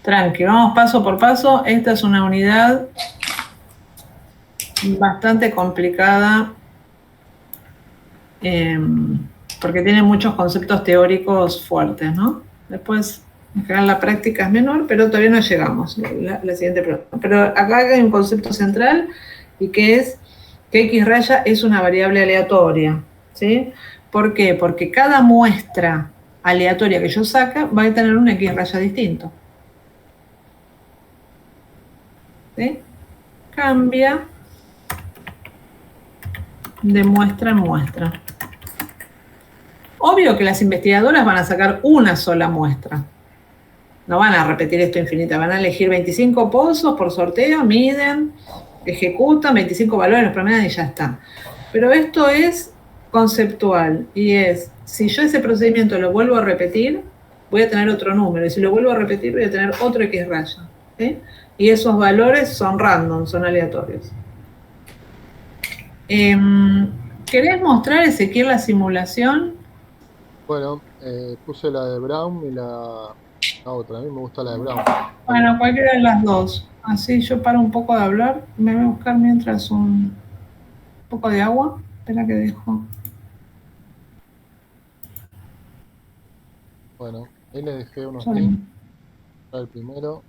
Tranqui, vamos paso por paso. Esta es una unidad bastante complicada porque tiene muchos conceptos teóricos fuertes, ¿no? Después En general la práctica es menor, pero todavía no llegamos. La siguiente pregunta. Pero acá hay un concepto central y que es que X raya es una variable aleatoria. ¿Sí? ¿Por qué? Porque cada muestra aleatoria que yo saca va a tener un X raya distinto. ¿Sí? Cambia de muestra en muestra. Obvio que las investigadoras van a sacar una sola muestra. No van a repetir esto infinita, van a elegir 25 pozos por sorteo, miden, ejecutan, 25 valores, los promedian y ya está. Pero esto es conceptual y es, si yo ese procedimiento lo vuelvo a repetir, voy a tener otro número. Y si lo vuelvo a repetir, voy a tener otro X raya. ¿Sí? Y esos valores son random, son aleatorios. ¿Querés mostrar, Ezequiel, la simulación? Bueno, puse la de Brown y la otra. A mí me gusta la de Brown. Bueno, cualquiera de las dos. Así yo paro un poco de hablar. Me voy a buscar mientras un poco de agua. Espera que dejo. Bueno, ahí le dejé unos Sorry. links para el primero.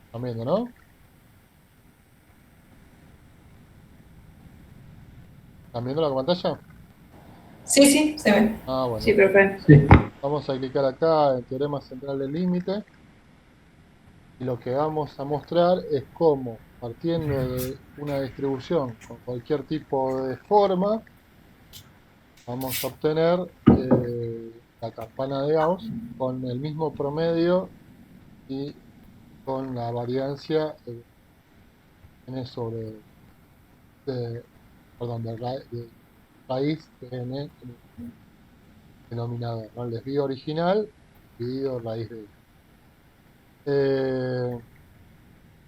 ¿Están viendo, no? ¿Están viendo la pantalla? Sí, sí, se ve. Ah, bueno. Sí, profe. Sí. Vamos a clicar acá en teorema central del límite. Y lo que vamos a mostrar es cómo, partiendo de una distribución con cualquier tipo de forma, vamos a obtener la campana de Gauss con el mismo promedio y con la variancia n sobre, perdón, de raíz de n en el denominador, ¿no? El desvío original dividido raíz de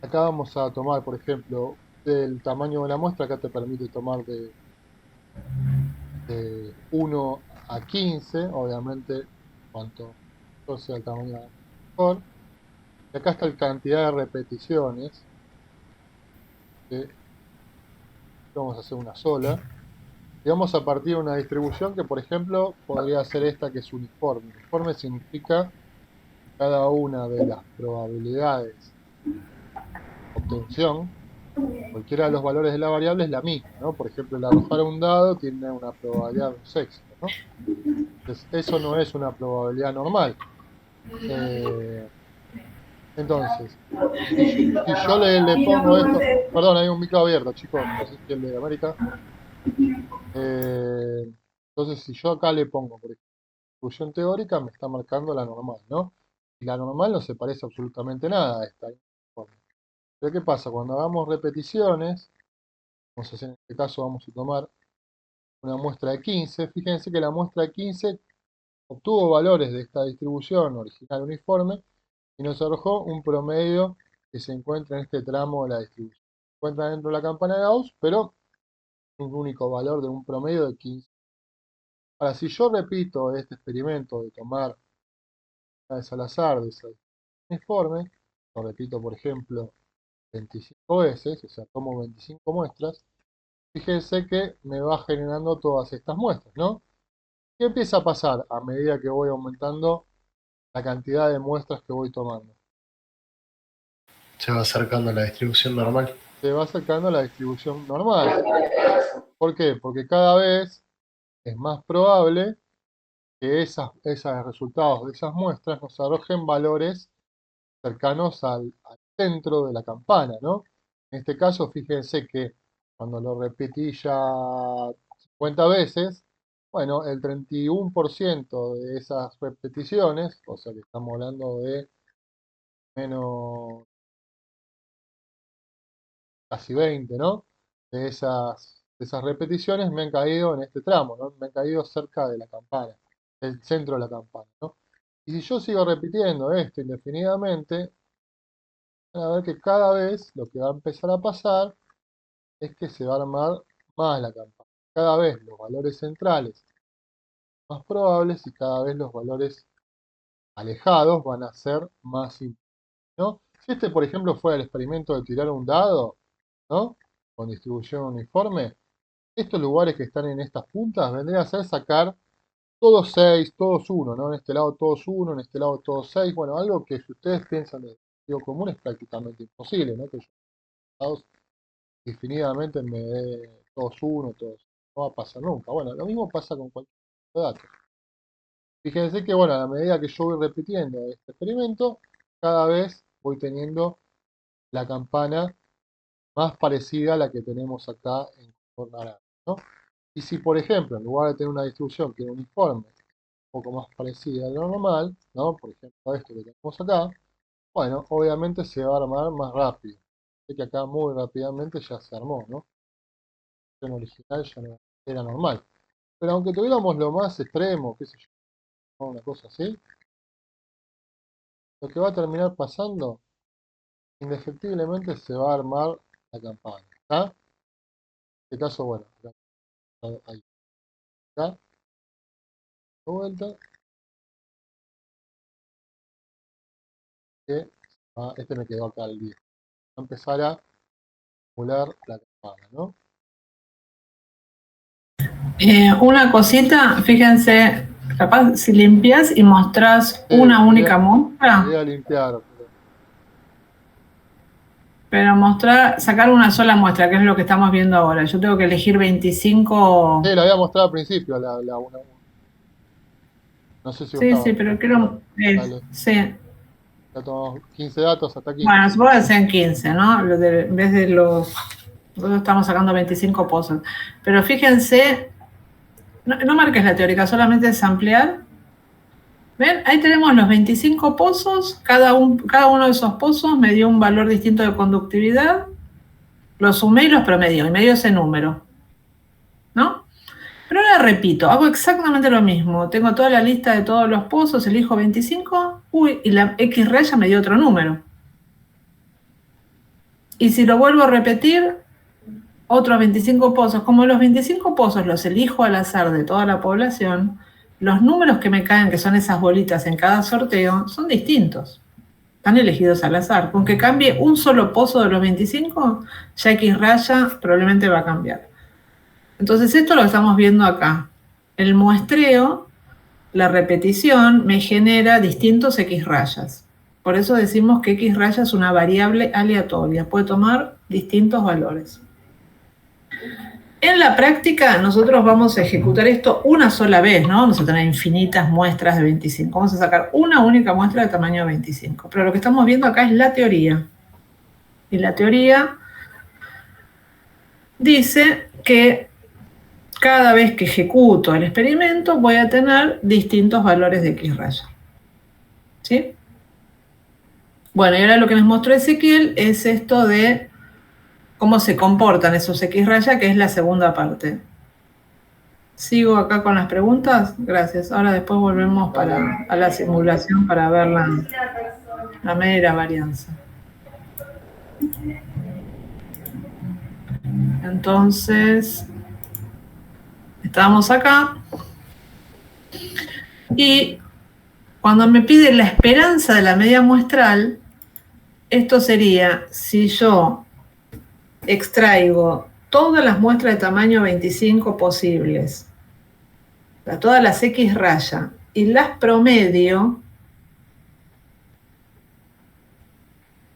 acá vamos a tomar, por ejemplo, del tamaño de la muestra. Acá te permite tomar de 1 a 15, obviamente, cuanto mayor sea el tamaño de la muestra, mejor. Y acá está la cantidad de repeticiones, que vamos a hacer una sola. Y vamos a partir de una distribución que, por ejemplo, podría ser esta, que es uniforme. Uniforme significa cada una de las probabilidades de obtención, cualquiera de los valores de la variable es la misma, ¿no? Por ejemplo, el arrojar un dado tiene una probabilidad de un sexto, ¿no? Entonces, eso no es una probabilidad normal. Entonces, si yo le pongo esto, perdón, hay un micro abierto, chicos, no sé si el de América. Entonces, si yo acá le pongo, por ejemplo, distribución teórica, me está marcando la normal, ¿no? Y la normal no se parece absolutamente nada a esta. Pero ¿qué pasa? Cuando hagamos repeticiones, vamos a hacer, en este caso vamos a tomar una muestra de 15, fíjense que la muestra de 15 obtuvo valores de esta distribución original uniforme y nos arrojó un promedio que se encuentra en este tramo de la distribución. Se encuentra dentro de la campana de Gauss, pero un único valor de un promedio de 15. Ahora, si yo repito este experimento de tomar unidades al azar de esa uniforme, lo repito, por ejemplo, 25 veces, o sea, tomo 25 muestras, fíjense que me va generando todas estas muestras, ¿no? ¿Qué empieza a pasar a medida que voy aumentando la cantidad de muestras que voy tomando? Se va acercando a la distribución normal. Se va acercando a la distribución normal. ¿Por qué? Porque cada vez es más probable que esos resultados de esas muestras nos arrojen valores cercanos al centro de la campana, ¿no? En este caso, fíjense que cuando lo repetí ya 50 veces, bueno, el 31% de esas repeticiones, o sea que estamos hablando de menos casi 20, ¿no? De esas repeticiones me han caído en este tramo, ¿no? Me han caído cerca de la campana, del centro de la campana, ¿no? Y si yo sigo repitiendo esto indefinidamente, van a ver que cada vez lo que va a empezar a pasar es que se va a armar más la campana. Cada vez los valores centrales más probables y cada vez los valores alejados van a ser más importantes, ¿no? Si este, por ejemplo, fuera el experimento de tirar un dado, ¿no? Con distribución uniforme, estos lugares que están en estas puntas vendrían a ser sacar todos 6, todos 1, ¿no? En este lado todos 1, en este lado todos 6. Bueno, algo que si ustedes piensan de sentido común es prácticamente imposible, ¿no? Que yo dados infinitamente me dé todos 1, todos. No va a pasar nunca. Bueno, lo mismo pasa con cualquier tipo de datos. Fíjense que, bueno, a la medida que yo voy repitiendo este experimento, cada vez voy teniendo la campana más parecida a la que tenemos acá en color naranja, ¿no? Y si, por ejemplo, en lugar de tener una distribución que es uniforme, un poco más parecida a lo normal, ¿no? Por ejemplo, esto que tenemos acá, bueno, obviamente se va a armar más rápido. Sé que acá muy rápidamente ya se armó, ¿no? La original ya no era normal. Pero aunque tuviéramos lo más extremo, qué sé yo, ¿no? Una cosa así, lo que va a terminar pasando, indefectiblemente se va a armar la campana. ¿Está? En este caso, bueno, acá, ahí, acá, de vuelta, que este me quedó acá el 10. Va a empezar a simular la campana, ¿no? Una cosita, fíjense, capaz si limpias y mostrás Sí, una única muestra, voy a limpiar. pero mostrar, sacar una sola muestra, que es lo que estamos viendo ahora. Yo tengo que elegir 25. Sí, la había mostrado al principio, la 1. No sé si Sí, estaba. sí, pero quiero. Dale, Sí. ya tomamos 15 datos hasta aquí. Bueno, supongo que sean 15, ¿no? En vez de los. Nosotros estamos sacando 25 pozos. Pero fíjense, no marques la teórica, solamente es ampliar. ¿Ven? Ahí tenemos los 25 pozos. Cada uno de esos pozos me dio un valor distinto de conductividad. Los sumé y los promedió, y me dio ese número. ¿No? Pero ahora repito, hago exactamente lo mismo. Tengo toda la lista de todos los pozos, elijo 25, y la X raya me dio otro número. Y si lo vuelvo a repetir, otros 25 pozos. Como los 25 pozos los elijo al azar de toda la población, los números que me caen, que son esas bolitas en cada sorteo, son distintos. Están elegidos al azar. Con que cambie un solo pozo de los 25, ya X raya probablemente va a cambiar. Entonces esto lo estamos viendo acá. El muestreo, la repetición, me genera distintos X rayas. Por eso decimos que X raya es una variable aleatoria. Puede tomar distintos valores. En la práctica nosotros vamos a ejecutar esto una sola vez, ¿no? Vamos a tener infinitas muestras de 25. Vamos a sacar una única muestra de tamaño 25. Pero lo que estamos viendo acá es la teoría. Y la teoría dice que cada vez que ejecuto el experimento voy a tener distintos valores de X raya. ¿Sí? Bueno, y ahora lo que nos mostró Ezequiel es esto de cómo se comportan esos X raya, que es la segunda parte. ¿Sigo acá con las preguntas? Gracias. Ahora después volvemos a la simulación para ver la media y la varianza. Entonces, estamos acá. Y cuando me pide la esperanza de la media muestral, esto sería si yo extraigo todas las muestras de tamaño 25 posibles, todas las X raya, y las promedio,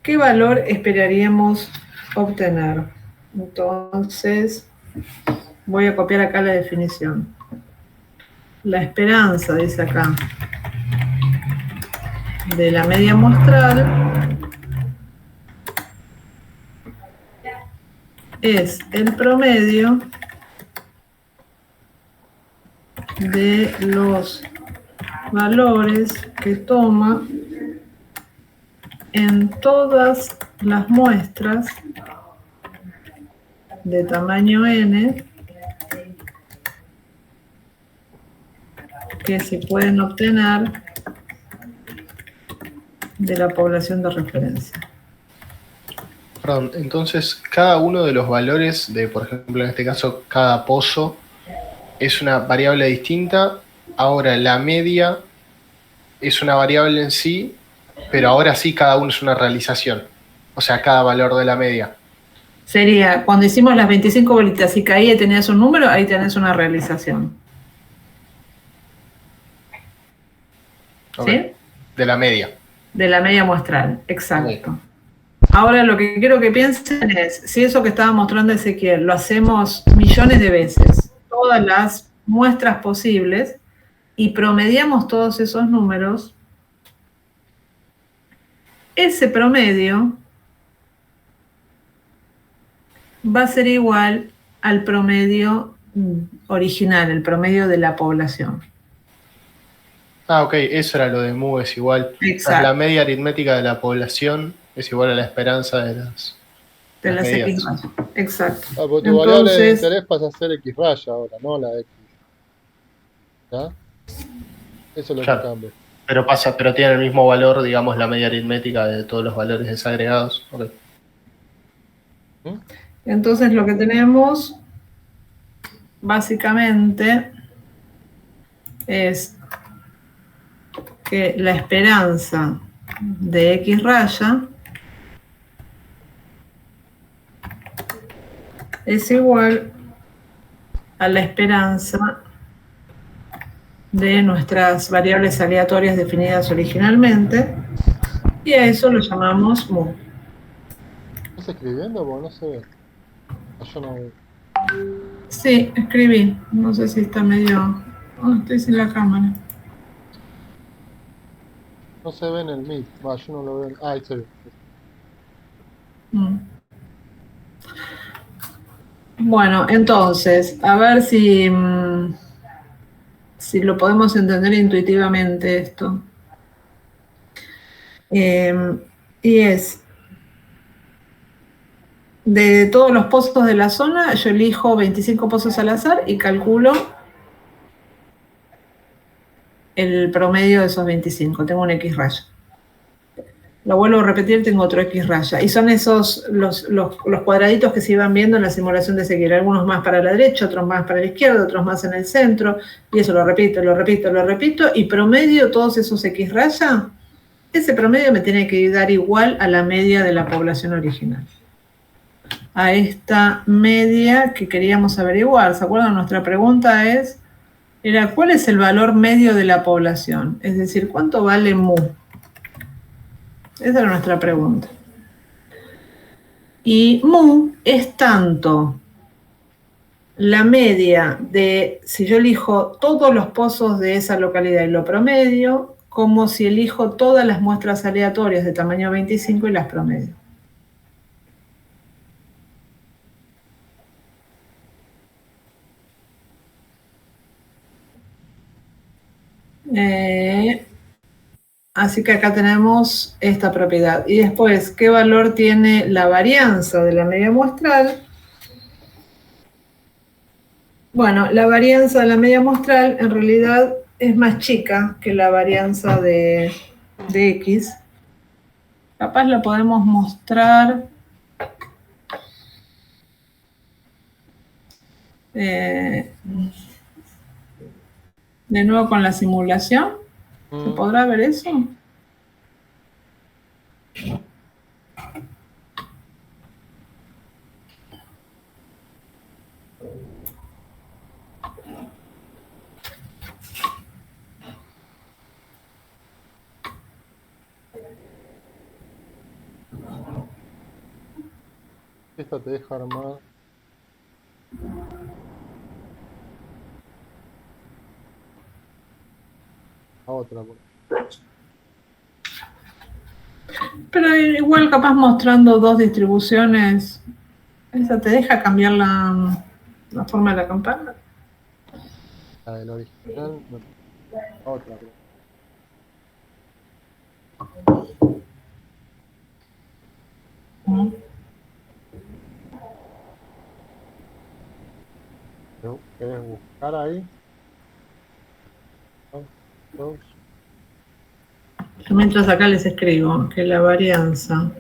¿qué valor esperaríamos obtener? Entonces, voy a copiar acá la definición. La esperanza, dice acá, de la media muestral es el promedio de los valores que toma en todas las muestras de tamaño n que se pueden obtener de la población de referencia. Perdón, entonces cada uno de los valores de, por ejemplo, en este caso, cada pozo es una variable distinta. Ahora la media es una variable en sí pero ahora sí cada uno es una realización. O sea, cada valor de la media. Sería, cuando hicimos las 25 bolitas y caía y tenías un número, ahí tenés una realización. Ok. ¿Sí? De la media. De la media muestral, exacto. Ok. Ahora lo que quiero que piensen es, si eso que estaba mostrando Ezequiel lo hacemos millones de veces, todas las muestras posibles, y promediamos todos esos números, ese promedio va a ser igual al promedio original, el promedio de la población. Ah, ok, eso era lo de mu es igual. Exacto. La media aritmética de la población es igual a la esperanza de De las las medidas. X rayas. Exacto. Ah, porque tu variable de Entonces, interés pasa a ser X raya ahora, no la X. ¿Ya? Eso es lo que Claro. cambia. Pero tiene el mismo valor, digamos, la media aritmética de todos los valores desagregados. Ok. entonces lo que tenemos básicamente es que la esperanza de X raya es igual a la esperanza de nuestras variables aleatorias definidas originalmente, y a eso lo llamamos mu. ¿Estás escribiendo? Porque no se ve. Yo no veo. Sí, escribí. No sé si está medio... Oh, estoy sin la cámara. No se ve en el Meet. Va, yo no lo veo. Ah, ahí se ve. Bueno, entonces, a ver si lo podemos entender intuitivamente esto. Y es, de todos los pozos de la zona, yo elijo 25 pozos al azar y calculo el promedio de esos 25. Tengo un X raya. Lo vuelvo a repetir, tengo otro X raya. Y son esos los cuadraditos que se iban viendo en la simulación de Ezequiel. Algunos más para la derecha, otros más para la izquierda, otros más en el centro. Y eso lo repito, lo repito, lo repito. Y promedio todos esos X raya. Ese promedio me tiene que dar igual a la media de la población original. A esta media que queríamos averiguar. ¿Se acuerdan? Nuestra pregunta era ¿cuál es el valor medio de la población? Es decir, ¿cuánto vale mu? Esa era nuestra pregunta. Y mu es tanto la media de, si yo elijo todos los pozos de esa localidad y lo promedio, como si elijo todas las muestras aleatorias de tamaño 25 y las promedio. Así que acá tenemos esta propiedad. Y después, ¿qué valor tiene la varianza de la media muestral? Bueno, la varianza de la media muestral en realidad es más chica que la varianza de X. Capaz la podemos mostrar de nuevo con la simulación. ¿Se podrá ver eso? Esta te deja armar. A otra. Pero igual capaz mostrando dos distribuciones, ¿esa te deja cambiar la forma de la campana? La del original. No. A otra. ¿Querés buscar ahí? Dos. Yo mientras acá les escribo que la varianza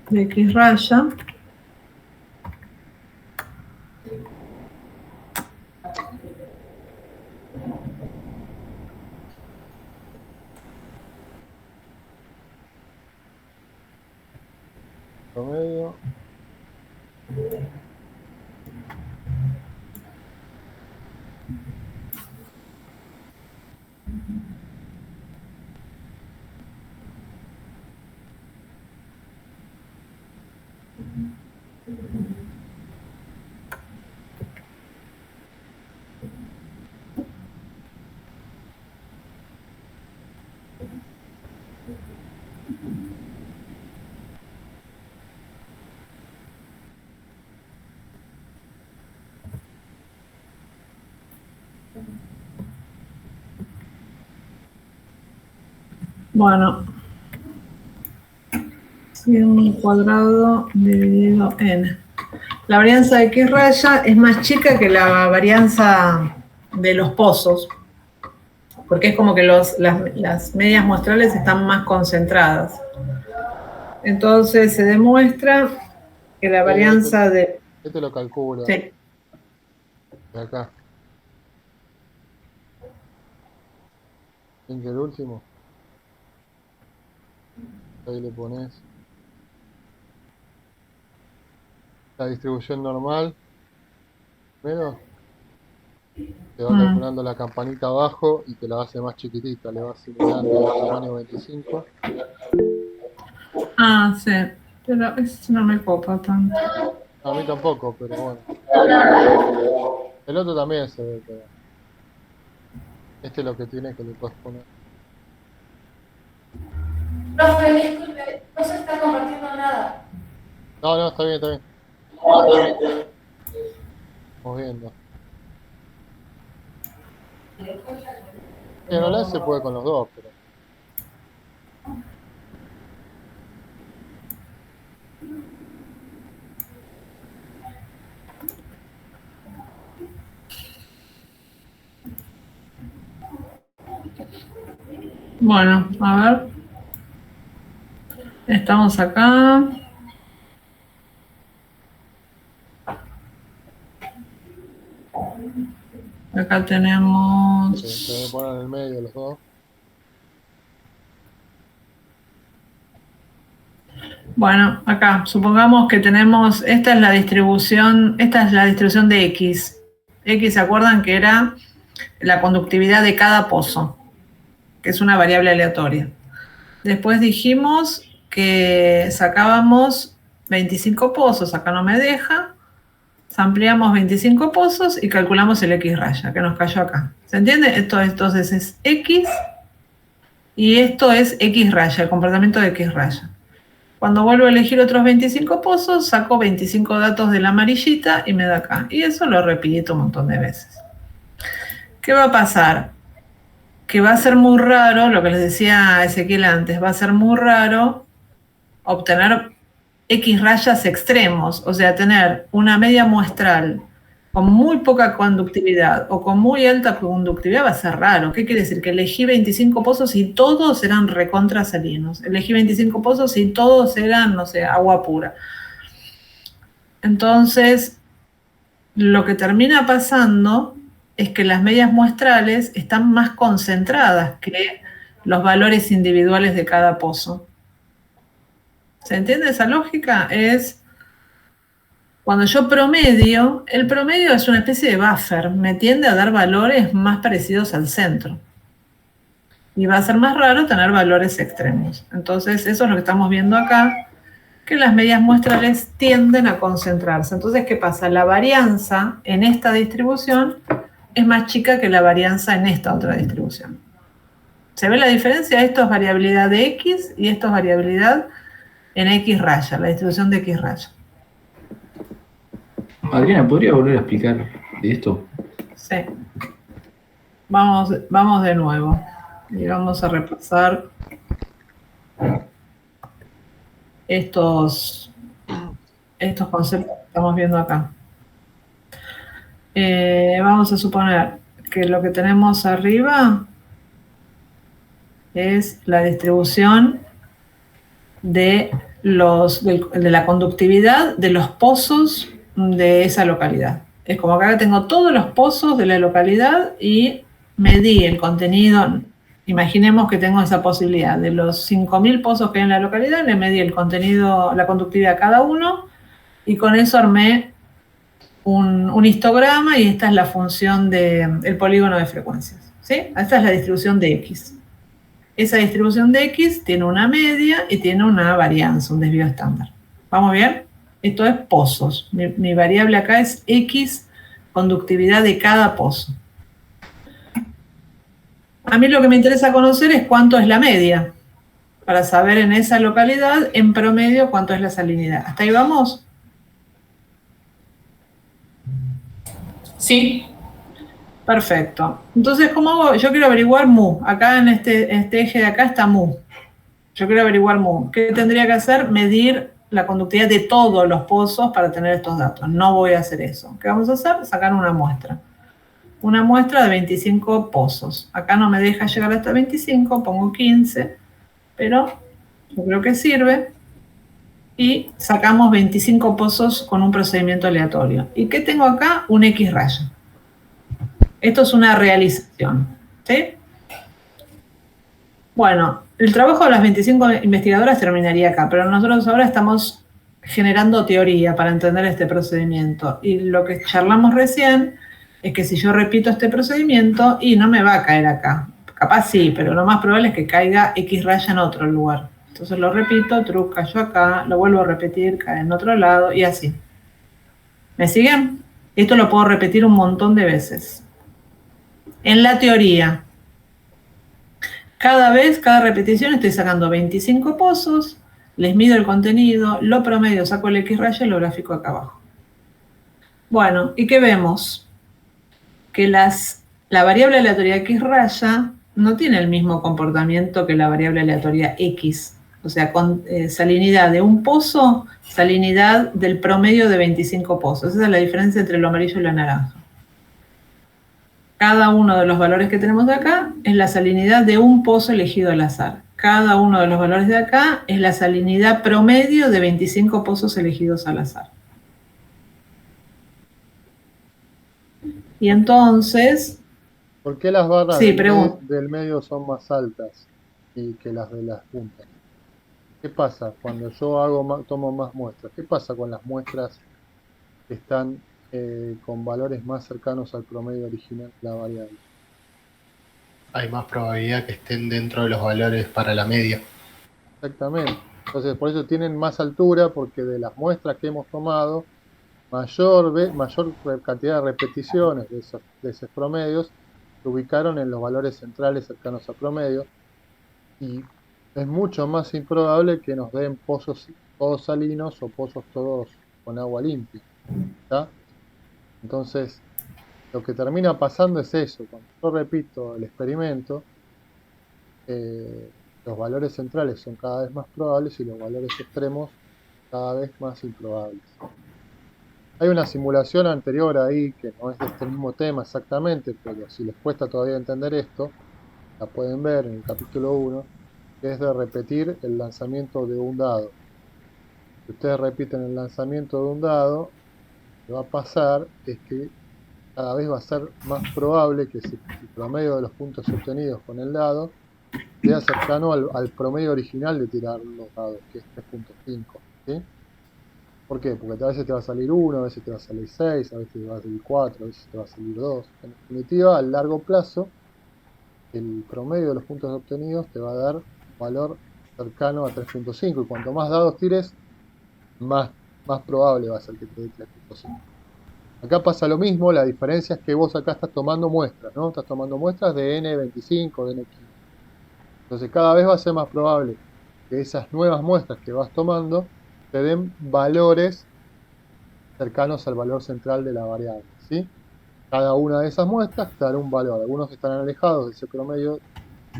de X raya promedio. Bueno, 100 cuadrado dividido n. La varianza de X raya es más chica que la varianza de los pozos, porque es como que las medias muestrales están más concentradas. Entonces se demuestra que la varianza de... Este lo calcula. Sí. De acá. ¿En que el último? Ahí le pones la distribución normal. Primero te va calculando la campanita abajo y te la hace más chiquitita. Le va simulando el tamaño 25. Ah, sí. Pero eso no me copa tanto. A mí tampoco, pero bueno. El otro también se ve, pero este es lo que tiene que le puedes poner. Profe, disculpe, no se está compartiendo nada. No, está bien, está bien. Vamos viendo. En realidad se puede con los dos, pero... Bueno, a ver. Estamos acá. Acá tenemos... Se debe poner en el medio los dos. Bueno, acá, supongamos que tenemos, esta es la distribución de X. X, ¿se acuerdan que era la conductividad de cada pozo? Que es una variable aleatoria. Después dijimos que sacábamos 25 pozos, acá no me deja. Ampliamos 25 pozos y calculamos el X raya, que nos cayó acá. ¿Se entiende? Esto entonces es X y esto es X raya, el comportamiento de X raya. Cuando vuelvo a elegir otros 25 pozos, saco 25 datos de la amarillita y me da acá. Y eso lo repito un montón de veces. ¿Qué va a pasar? Que va a ser muy raro, lo que les decía Ezequiel antes, va a ser muy raro obtener X rayas extremos, o sea, tener una media muestral con muy poca conductividad o con muy alta conductividad va a ser raro. ¿Qué quiere decir? Que elegí 25 pozos y todos eran recontra salinos. Elegí 25 pozos y todos eran, no sé, agua pura. Entonces, lo que termina pasando es que las medias muestrales están más concentradas que los valores individuales de cada pozo. ¿Se entiende esa lógica? Es cuando yo promedio, el promedio es una especie de buffer, me tiende a dar valores más parecidos al centro. Y va a ser más raro tener valores extremos. Entonces, eso es lo que estamos viendo acá, que las medias muestrales tienden a concentrarse. Entonces, ¿qué pasa? La varianza en esta distribución es más chica que la varianza en esta otra distribución. ¿Se ve la diferencia? Esto es variabilidad de X y esto es variabilidad en X raya, la distribución de X raya. Adriana, ¿podría volver a explicar de esto? Sí. Vamos de nuevo. Y vamos a repasar estos conceptos que estamos viendo acá. Vamos a suponer que lo que tenemos arriba es la distribución de la conductividad de los pozos de esa localidad. Es como que acá tengo todos los pozos de la localidad y medí el contenido Imaginemos que tengo esa posibilidad. De los 5.000 pozos que hay en la localidad, le medí el contenido, la conductividad a cada uno, y con eso armé un histograma, y esta es la función del polígono de frecuencias, ¿sí? Esta es la distribución de X. Esa distribución de X tiene una media y tiene una varianza, un desvío estándar. ¿Vamos bien? Esto es pozos. Mi variable acá es X, conductividad de cada pozo. A mí lo que me interesa conocer es cuánto es la media, para saber en esa localidad, en promedio, cuánto es la salinidad. ¿Hasta ahí vamos? Sí. Perfecto. Entonces, ¿cómo hago? Yo quiero averiguar mu. Acá en este eje de acá está mu. Yo quiero averiguar mu. ¿Qué tendría que hacer? Medir la conductividad de todos los pozos para tener estos datos. No voy a hacer eso. ¿Qué vamos a hacer? Sacar una muestra. Una muestra de 25 pozos. Acá no me deja llegar hasta 25, pongo 15, pero yo creo que sirve. Y sacamos 25 pozos con un procedimiento aleatorio. ¿Y qué tengo acá? Un X raya. Esto es una realización, ¿sí? Bueno, el trabajo de las 25 investigadoras terminaría acá, pero nosotros ahora estamos generando teoría para entender este procedimiento. Y lo que charlamos recién es que si yo repito este procedimiento, y no me va a caer acá. Capaz sí, pero lo más probable es que caiga X raya en otro lugar. Entonces lo repito, truc cayó acá, lo vuelvo a repetir, cae en otro lado, y así. ¿Me siguen? Esto lo puedo repetir un montón de veces. En la teoría, cada repetición estoy sacando 25 pozos, les mido el contenido, lo promedio, saco el X raya y lo grafico acá abajo. Bueno, ¿y qué vemos? Que la variable aleatoria X raya no tiene el mismo comportamiento que la variable aleatoria X. O sea, con salinidad de un pozo, salinidad del promedio de 25 pozos. Esa es la diferencia entre lo amarillo y lo naranja. Cada uno de los valores que tenemos de acá es la salinidad de un pozo elegido al azar. Cada uno de los valores de acá es la salinidad promedio de 25 pozos elegidos al azar. Y entonces... ¿Por qué las barras sí, del medio son más altas que las de las puntas? ¿Qué pasa cuando yo tomo más muestras? ¿Qué pasa con las muestras que están con valores más cercanos al promedio original de la variable? Hay más probabilidad que estén dentro de los valores para la media. Exactamente. Entonces, por eso tienen más altura, porque de las muestras que hemos tomado, mayor cantidad de repeticiones de esos promedios se ubicaron en los valores centrales cercanos a promedio, y es mucho más improbable que nos den pozos todos salinos o pozos todos con agua limpia, ¿tá? Entonces, lo que termina pasando es eso. Cuando yo repito el experimento, los valores centrales son cada vez más probables y los valores extremos cada vez más improbables. Hay una simulación anterior ahí que no es de este mismo tema exactamente, pero si les cuesta todavía entender esto, la pueden ver en el capítulo 1, que es de repetir el lanzamiento de un dado. Si ustedes repiten el lanzamiento de un dado, lo que va a pasar es que cada vez va a ser más probable que el promedio de los puntos obtenidos con el dado sea cercano al promedio original de tirar los dados, que es 3.5, ¿sí? ¿Por qué? Porque a veces te va a salir 1, a veces te va a salir 6, a veces te va a salir 4, a veces te va a salir 2. En definitiva, a largo plazo, el promedio de los puntos obtenidos te va a dar un valor cercano a 3.5, y cuanto más dados tires, más probable va a ser que te dé 3.5. Acá pasa lo mismo, la diferencia es que vos acá estás tomando muestras, ¿no? Estás tomando muestras de N25, de N15. Entonces cada vez va a ser más probable que esas nuevas muestras que vas tomando te den valores cercanos al valor central de la variable, ¿sí? Cada una de esas muestras te dará un valor. Algunos estarán alejados de ese promedio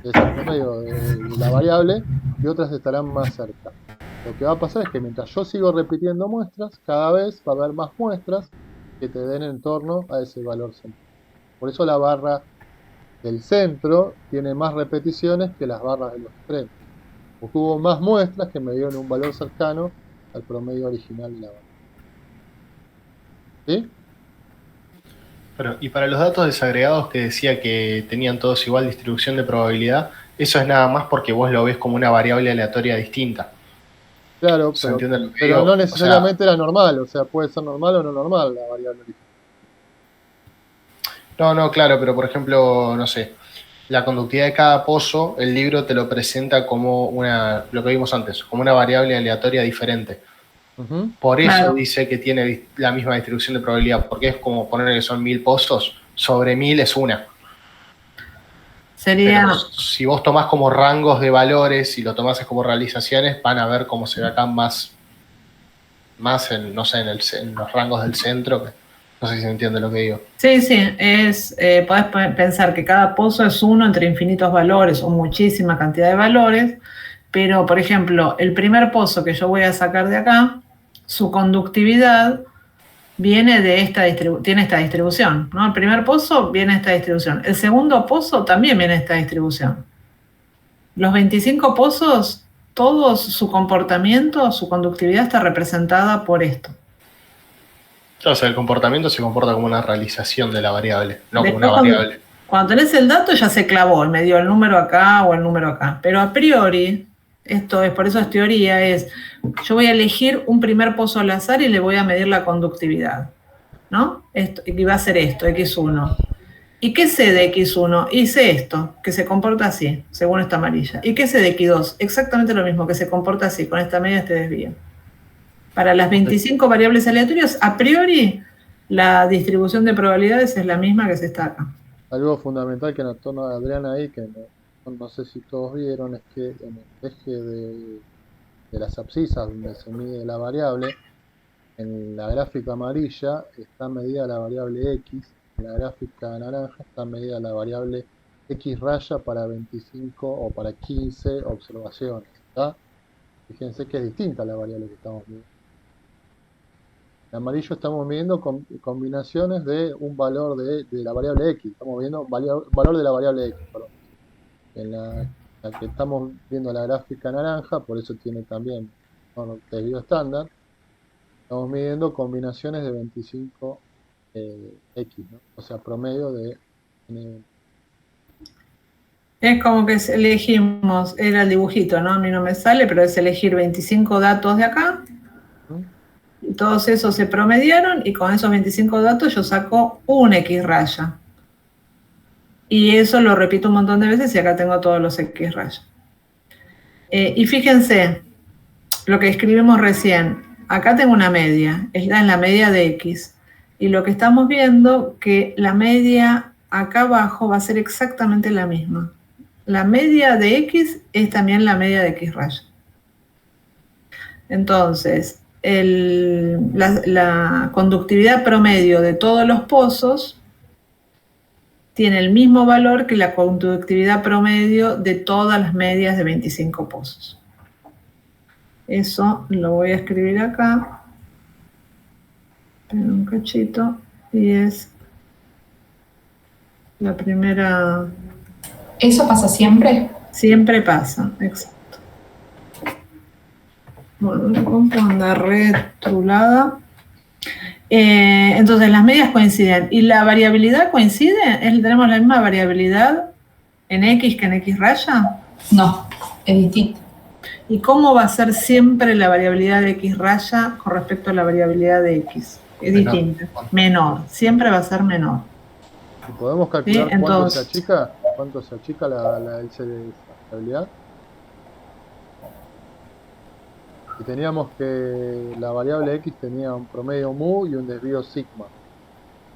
de la variable, y otras estarán más cerca. Lo que va a pasar es que mientras yo sigo repitiendo muestras, cada vez va a haber más muestras que te den en torno a ese valor central. Por eso la barra del centro tiene más repeticiones que las barras de los extremos, porque hubo más muestras que me dieron un valor cercano al promedio original de la barra. ¿Sí? Pero, y para los datos desagregados que decía que tenían todos igual distribución de probabilidad, eso es nada más porque vos lo ves como una variable aleatoria distinta. Claro, ¿Se entiende lo que pero digo? no O sea, necesariamente era normal, o sea, puede ser normal o no normal la variable origen. no, claro, pero por ejemplo, no sé, la conductividad de cada pozo, el libro te lo presenta como lo que vimos antes, como una variable aleatoria diferente. Ujú. Por eso Claro. dice que tiene la misma distribución de probabilidad, porque es como poner que son 1000 pozos, sobre 1000 es una. Sería, Pero si vos tomás como rangos de valores y lo tomás como realizaciones, van a ver cómo se ve acá más en, no sé, en los rangos del centro. No sé si se entiende lo que digo. sí, podés pensar que cada pozo es uno entre infinitos valores o muchísima cantidad de valores, pero por ejemplo, el primer pozo que yo voy a sacar de acá, su conductividad viene de tiene esta distribución, ¿no? El primer pozo viene esta distribución. El segundo pozo también viene esta distribución. Los 25 pozos, todos su comportamiento, su conductividad está representada por esto. O sea, el comportamiento se comporta como una realización de la variable, no como Después, una variable. cuando tenés el dato ya se clavó, me dio el número acá o el número acá. Pero a priori, por eso es teoría, yo voy a elegir un primer pozo al azar y le voy a medir la conductividad, ¿no? Y va a ser esto, X1. ¿Y qué sé de X1? Y sé esto, que se comporta así, según esta amarilla. ¿Y qué sé de X2? Exactamente lo mismo, que se comporta así, con esta media, este desvío. Para las 25 variables aleatorias, a priori, la distribución de probabilidades es la misma que se está acá. Algo fundamental que anotó Adrián ahí, que no sé si todos vieron, es que en el eje de las abscisas donde se mide la variable, en la gráfica amarilla está medida la variable X, en la gráfica naranja está medida la variable X raya para 25 o para 15 observaciones. ¿Está? Fíjense que es distinta la variable que estamos midiendo. En amarillo estamos midiendo combinaciones de un valor de la variable X. Estamos viendo valor de la variable X. Perdón. En la que estamos viendo la gráfica naranja, por eso tiene también desvío estándar. Estamos midiendo combinaciones de 25 X, ¿no? O sea, promedio de... Es como que elegimos, era el dibujito, ¿no? A mí no me sale, pero es elegir 25 datos de acá. Y todos esos se promediaron y con esos 25 datos yo saco un X raya. Y eso lo repito un montón de veces y acá tengo todos los X raya. Y fíjense, lo que escribimos recién, acá tengo una media, está en la media de X. Y lo que estamos viendo, que la media acá abajo va a ser exactamente la misma. La media de X es también la media de X raya. Entonces, la conductividad promedio de todos los pozos tiene el mismo valor que la conductividad promedio de todas las medias de 25 pozos. Eso lo voy a escribir acá. En un cachito. Y es la primera... ¿Eso pasa siempre? Siempre pasa, exacto. Bueno, la compu anda retrulada. Entonces las medias coinciden. ¿Y la variabilidad coincide? ¿Tenemos la misma variabilidad en X que en X raya? No, es distinto. ¿Y cómo va a ser siempre la variabilidad de X raya con respecto a la variabilidad de X? Es distinta. Menor. Siempre va a ser menor. ¿Y podemos calcular ¿Sí? Entonces, cuánto se achica la LC de estabilidad? Y teníamos que la variable X tenía un promedio mu y un desvío sigma.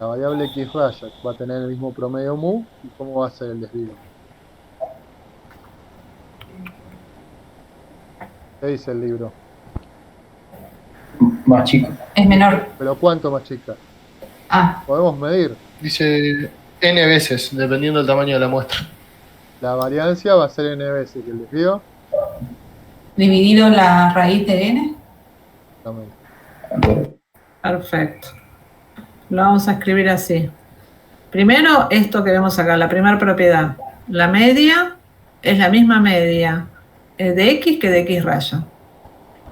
La variable X raya va a tener el mismo promedio mu, ¿y cómo va a ser el desvío? ¿Qué dice el libro? Más chico. Es menor. ¿Pero cuánto más chica? Ah, Podemos medir. Dice n veces, dependiendo del tamaño de la muestra. La variancia va a ser n veces que el desvío. dividido la raíz de n. Exactamente. perfecto. Lo vamos a escribir así. Primero, esto que vemos acá, la primera propiedad. La media es la misma media de X que de X raya.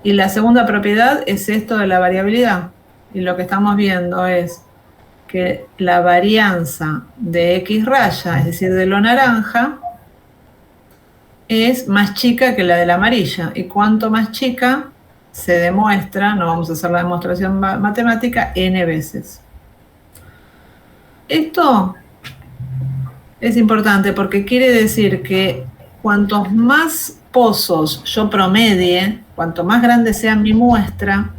Y la segunda propiedad es esto de la variabilidad. Y lo que estamos viendo es que la varianza de X raya, es decir, de lo naranja, es más chica que la de la amarilla. Y cuanto más chica, se demuestra, no vamos a hacer la demostración matemática, n veces. Esto es importante porque quiere decir que cuantos más pozos yo promedie, cuanto más grande sea mi muestra,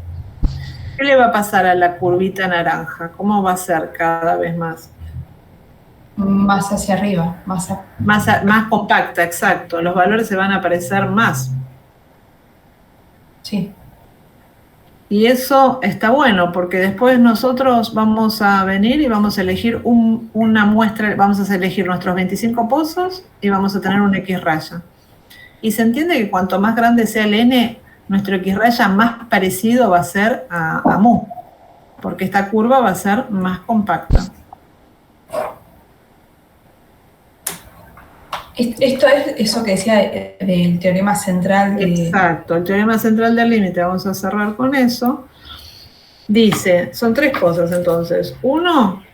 ¿qué le va a pasar a la curvita naranja? ¿Cómo va a ser cada vez más? Más hacia arriba, Más compacta, exacto. Los valores se van a parecer más. Sí. Y eso está bueno porque después nosotros vamos a venir y vamos a elegir una muestra, vamos a elegir nuestros 25 pozos y vamos a tener un X raya. Y se entiende que cuanto más grande sea el n, nuestro X raya más parecido va a ser a mu, porque esta curva va a ser más compacta. Esto es eso que decía del teorema central. Exacto, el teorema central del límite, vamos a cerrar con eso. Dice, son tres cosas entonces. Uno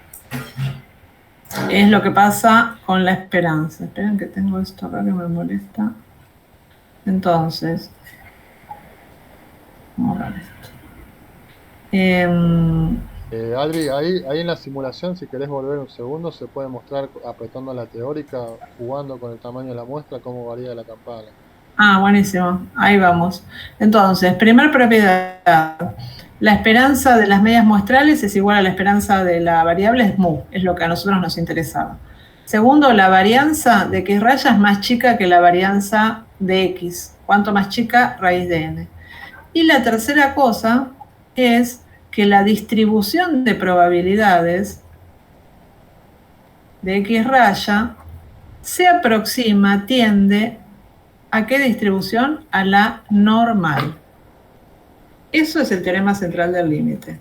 es lo que pasa con la esperanza. Esperen que tengo esto acá que me molesta. Entonces, vamos a ver esto. Adri, ahí en la simulación, si querés volver un segundo, se puede mostrar apretando la teórica, jugando con el tamaño de la muestra, cómo varía la campana. Ah, buenísimo. Ahí vamos. Entonces, primer propiedad. La esperanza de las medias muestrales es igual a la esperanza de la variable, es mu, es lo que a nosotros nos interesaba. Segundo, la varianza de X raya es más chica que la varianza de X. Cuanto más chica, raíz de n. Y la tercera cosa es que la distribución de probabilidades de X raya se aproxima, tiende ¿a qué distribución? A la normal. Eso es el teorema central del límite,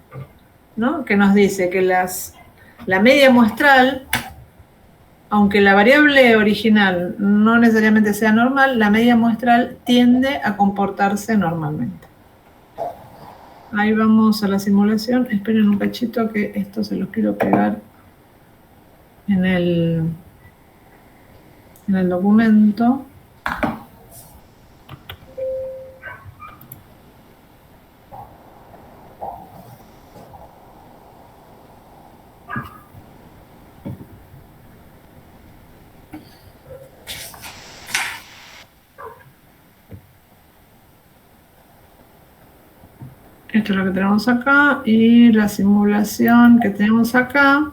¿no? Que nos dice que la media muestral, aunque la variable original no necesariamente sea normal, la media muestral tiende a comportarse normalmente. Ahí vamos a la simulación. Esperen un cachito que esto se los quiero pegar en el documento. Esto es lo que tenemos acá y la simulación que tenemos acá.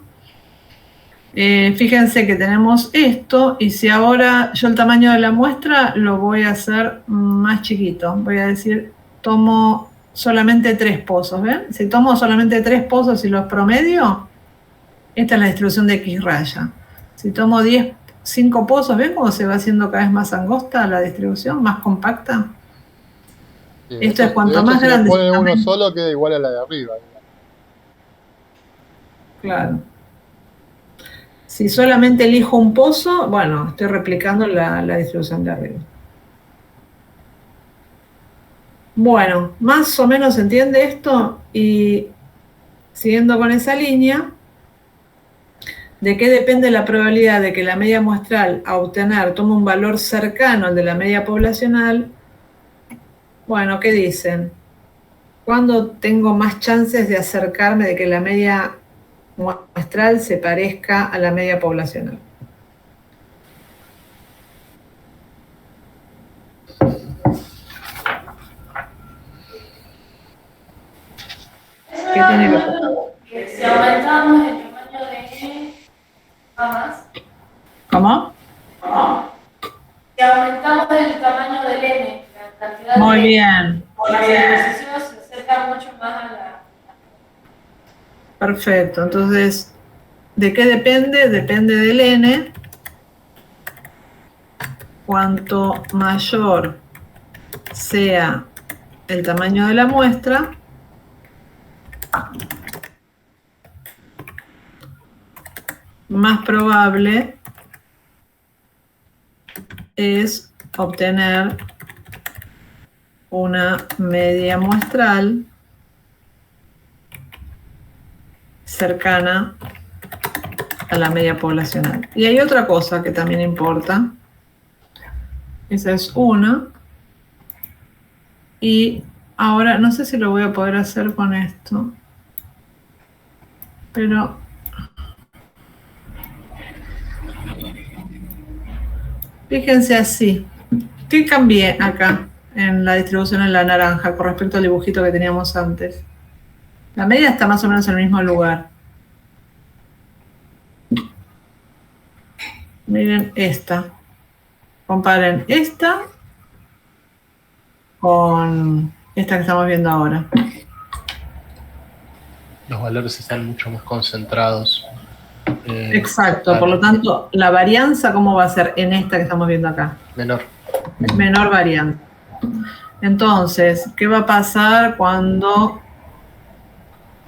Fíjense que tenemos esto y si ahora yo el tamaño de la muestra lo voy a hacer más chiquito. Voy a decir, tomo solamente 3 pozos, ¿ven? Si tomo solamente 3 pozos y los promedio, esta es la distribución de X raya. Si tomo 5 pozos, ¿ven cómo se va haciendo cada vez más angosta la distribución, más compacta? Sí, Esto es cuanto más si grande. le pone uno solo, queda igual a la de arriba. Claro. Si solamente elijo un pozo, bueno, estoy replicando la distribución de arriba. Bueno, más o menos se entiende esto y siguiendo con esa línea, ¿de qué depende la probabilidad de que la media muestral a obtener tome un valor cercano al de la media poblacional? Bueno, ¿qué dicen? ¿Cuándo tengo más chances de acercarme de que la media muestral se parezca a la media poblacional? ¿Qué tiene que pasar? Que si aumentamos el tamaño de n, va más. ¿Cómo? Si aumentamos el tamaño del n, la cantidad Muy de bien. la disposición se acerca mucho más a la... Perfecto. Entonces, ¿de qué depende? Depende del n. Cuanto mayor sea el tamaño de la muestra, más probable es obtener una media muestral cercana la media poblacional. Y hay otra cosa que también importa. Esa es una. Y ahora, no sé si lo voy a poder hacer con esto. Pero fíjense así. ¿Qué cambié acá en la distribución en la naranja con respecto al dibujito que teníamos antes? La media está más o menos en el mismo lugar. Miren esta. Comparen esta con esta que estamos viendo ahora. Los valores están mucho más concentrados. Exacto, por lo tanto, la varianza, ¿cómo va a ser en esta que estamos viendo acá? Menor. Menor varianza. Entonces, ¿qué va a pasar cuando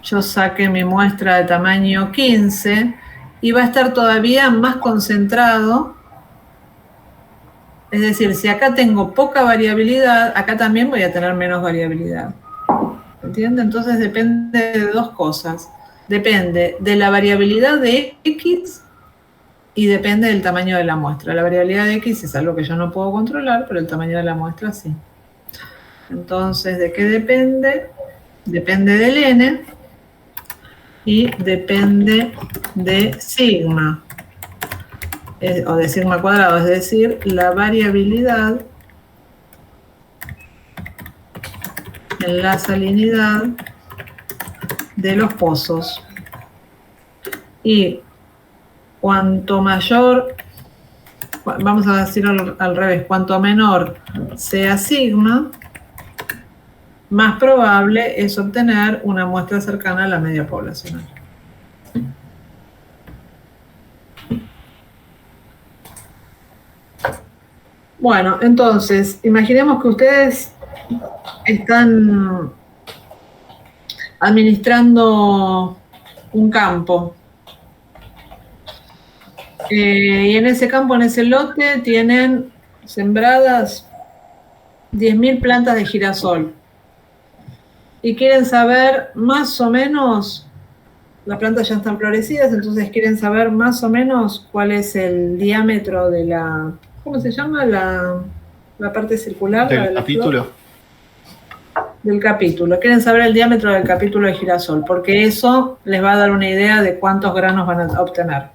yo saque mi muestra de tamaño 15? Y va a estar todavía más concentrado. Es decir, si acá tengo poca variabilidad, acá también voy a tener menos variabilidad. ¿Entiende? Entonces depende de dos cosas. Depende de la variabilidad de X y depende del tamaño de la muestra. La variabilidad de X es algo que yo no puedo controlar, pero el tamaño de la muestra sí. Entonces, ¿de qué depende? Depende del n y depende de sigma, o de sigma cuadrado, es decir, la variabilidad en la salinidad de los pozos. Y cuanto mayor, vamos a decirlo al revés, cuanto menor sea sigma, más probable es obtener una muestra cercana a la media poblacional. Bueno, entonces, imaginemos que ustedes están administrando un campo. Y en ese campo, en ese lote, tienen sembradas 10.000 plantas de girasol. Y quieren saber más o menos, las plantas ya están florecidas, entonces quieren saber más o menos cuál es el diámetro de la, ¿cómo se llama? La parte circular. ¿Del capítulo? Del capítulo. Quieren saber el diámetro del capítulo de girasol, porque eso les va a dar una idea de cuántos granos van a obtener.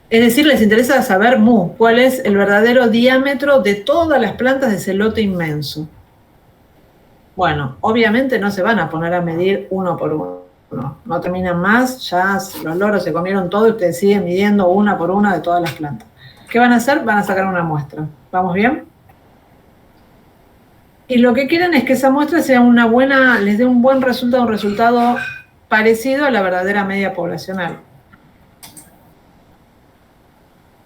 Es decir, les interesa saber cuál es el verdadero diámetro de todas las plantas de ese lote inmenso. Bueno, obviamente no se van a poner a medir uno por uno. No terminan más, ya los loros se comieron todo y ustedes siguen midiendo una por una de todas las plantas. ¿Qué van a hacer? Van a sacar una muestra. ¿Vamos bien? Y lo que quieren es que esa muestra sea una buena, les dé un buen resultado, un resultado parecido a la verdadera media poblacional.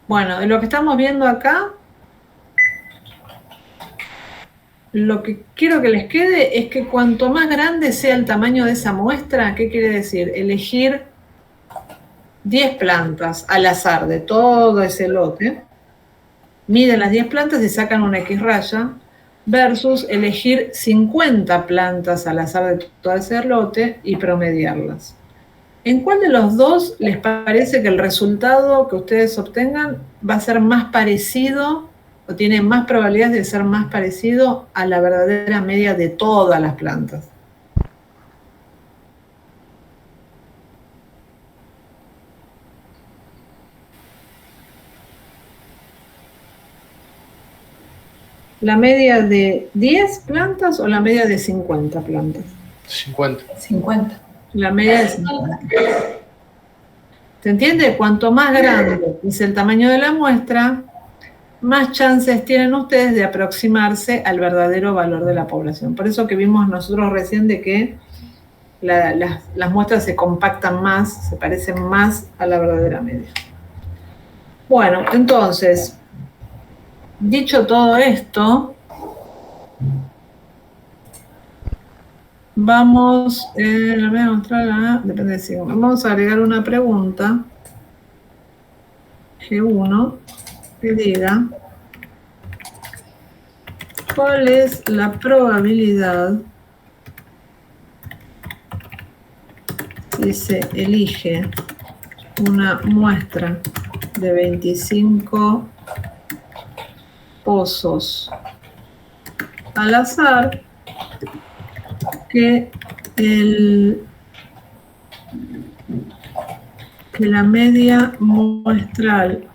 Bueno, de lo que estamos viendo acá, lo que quiero que les quede es que cuanto más grande sea el tamaño de esa muestra, ¿qué quiere decir? Elegir 10 plantas al azar de todo ese lote, miden las 10 plantas y sacan una X raya, versus elegir 50 plantas al azar de todo ese lote y promediarlas. ¿En cuál de los dos les parece que el resultado que ustedes obtengan va a ser más parecido o tiene más probabilidades de ser más parecido a la verdadera media de todas las plantas? ¿La media de 10 plantas o la media de 50 plantas? 50. 50. La media de 50. ¿Se entiende? Cuanto más grande es el tamaño de la muestra, más chances tienen ustedes de aproximarse al verdadero valor de la población. Por eso que vimos nosotros recién de que las muestras se compactan más, se parecen más a la verdadera media. Bueno, entonces, dicho todo esto, vamos, les voy a mostrar depende de si vamos a agregar una pregunta G1 que diga ¿cuál es la probabilidad si se elige una muestra de 25 pozos al azar, que la media muestral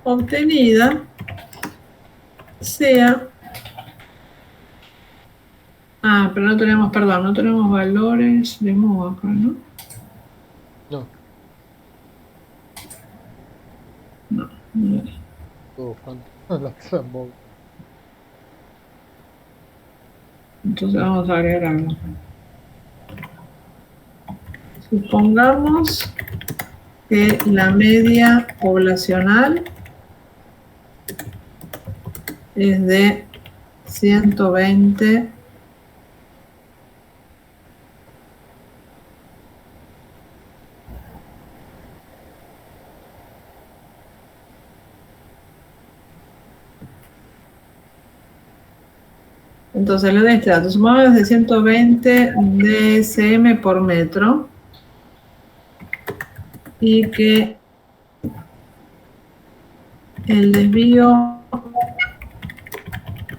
obtenida sea... pero no tenemos, perdón, no tenemos valores de mu acá, ¿no? No, No, no. estoy buscando la Trembo. Entonces vamos a agregar algo. Supongamos que la media poblacional es de 120 . Entonces le doy este dato. Sumamos de 120 DSM por metro. Y que el desvío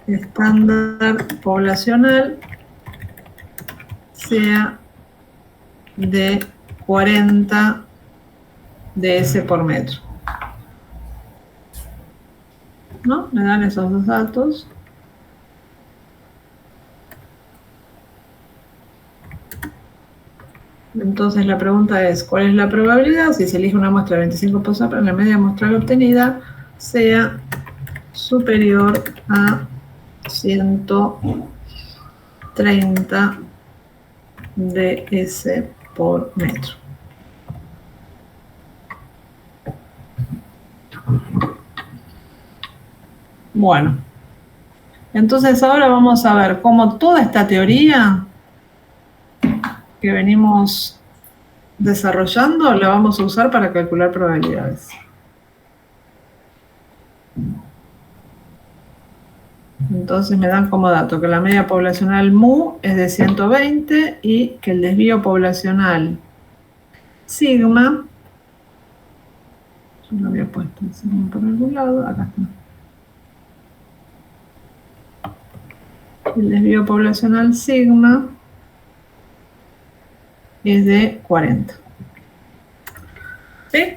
estándar poblacional sea de 40 DS por metro. ¿No? Me dan esos dos datos. Entonces la pregunta es, ¿cuál es la probabilidad si se elige una muestra de 25 pozos para la media muestral obtenida sea superior a 130 DS por metro? Bueno, entonces ahora vamos a ver cómo toda esta teoría que venimos desarrollando la vamos a usar para calcular probabilidades. Entonces me dan como dato que la media poblacional mu es de 120 y que el desvío poblacional sigma, yo lo había puesto el sigma por algún lado, acá está. El desvío poblacional sigma es de 40. ¿Sí?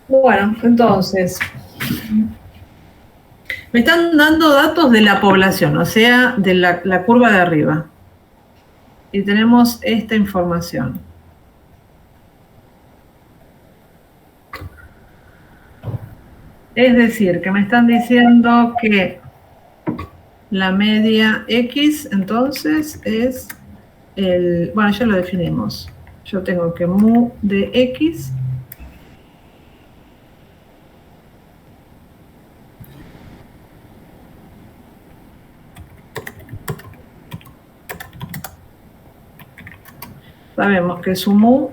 Bueno, entonces, me están dando datos de la población, o sea, de la curva de arriba. Y tenemos esta información. Es decir, que me están diciendo que la media X, entonces, es el... Bueno, ya lo definimos. Yo tengo que mu de X sabemos que su mu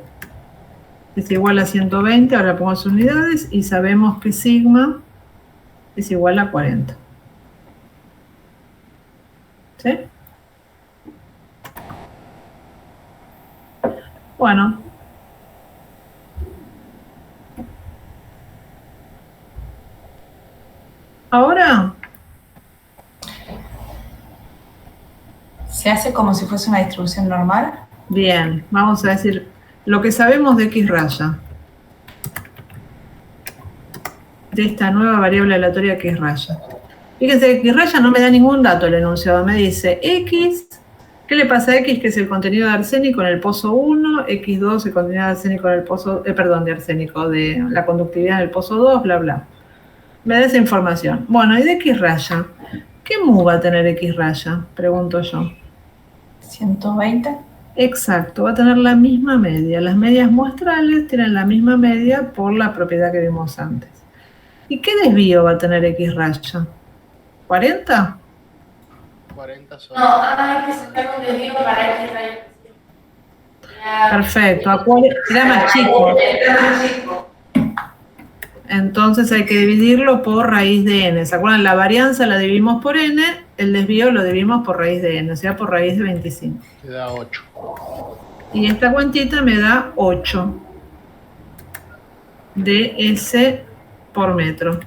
es igual a 120, ahora pongo las unidades, y sabemos que sigma es igual a 40. ¿Sí? Bueno. Ahora ¿se hace como si fuese una distribución normal? bien, vamos a decir lo que sabemos de X raya. De esta nueva variable aleatoria X raya. Fíjense que X raya no me da ningún dato el enunciado. Me dice X, ¿qué le pasa a X? Que es el contenido de arsénico en el pozo 1, X2 el contenido de arsénico en el pozo, de arsénico, de la conductividad en el pozo 2, bla, bla. Me da esa información. Bueno, ¿y de X raya? ¿Qué mu va a tener X raya? Pregunto yo. 120. Exacto, va a tener la misma media. Las medias muestrales tienen la misma media por la propiedad que vimos antes. ¿Y qué desvío va a tener X raya? ¿40? 40 son. No, hay que sacar un desvío para X rayo. Perfecto, era más chico. Entonces hay que dividirlo por raíz de n. ¿Se acuerdan? La varianza la dividimos por n, el desvío lo dividimos por raíz de n, o sea, por raíz de 25. Te da 8. Y esta cuantita me da 8. ds por metro.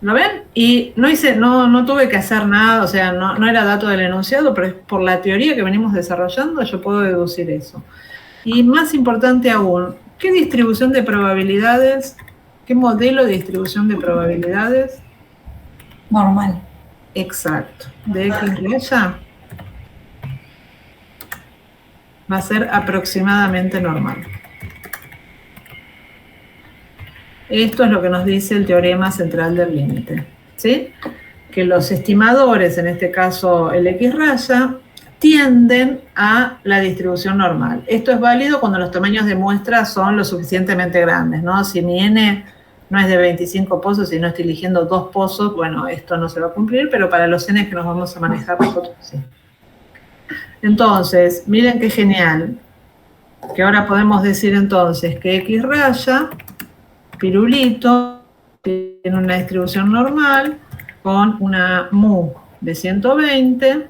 ¿Lo ven? Y no tuve que hacer nada, o sea, no era dato del enunciado, pero es por la teoría que venimos desarrollando, yo puedo deducir eso. Y más importante aún, ¿qué distribución de probabilidades, qué modelo de distribución de probabilidades? Normal. Exacto. De X raya va a ser aproximadamente normal. Esto es lo que nos dice el teorema central del límite, ¿sí? Que los estimadores, en este caso el X raya, tienden a la distribución normal. Esto es válido cuando los tamaños de muestra son lo suficientemente grandes, ¿no? Si mi n no es de 25 pozos y no estoy eligiendo 2 pozos, bueno, esto no se va a cumplir, pero para los n que nos vamos a manejar nosotros sí. Entonces, miren qué genial, que ahora podemos decir entonces que X raya, pirulito, tiene una distribución normal con una mu de 120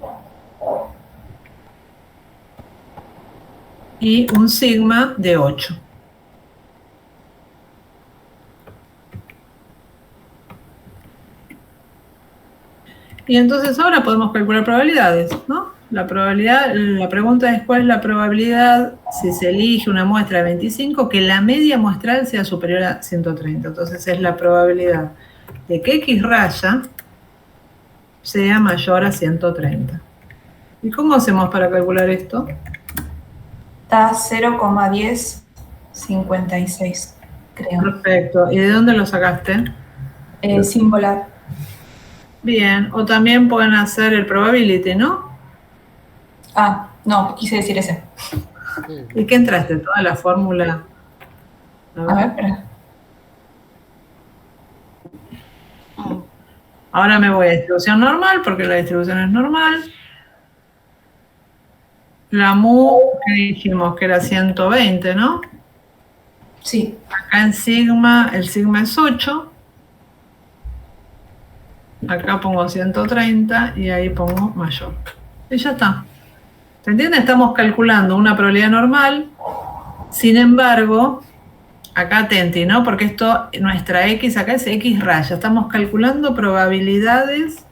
y un sigma de 8. Y entonces ahora podemos calcular probabilidades, ¿no? La pregunta es cuál es la probabilidad, si se elige una muestra de 25, que la media muestral sea superior a 130. Entonces es la probabilidad de que X raya sea mayor a 130. ¿Y cómo hacemos para calcular esto? Está 0,1056, creo. Perfecto. ¿Y de dónde lo sacaste? Singular. Bien. O también pueden hacer el probability, ¿no? Ah, no, quise decir ese. ¿Y qué entraste? ¿Toda la fórmula? A ver, espera. Ahora me voy a distribución normal, porque la distribución es normal. La mu, que dijimos que era 120, ¿no? Sí. Acá en sigma, el sigma es 8. Acá pongo 130 y ahí pongo mayor. Y ya está. ¿Se entiende? Estamos calculando una probabilidad normal. Sin embargo, acá atenti, ¿no? Porque esto, nuestra X acá es X raya. Estamos calculando probabilidades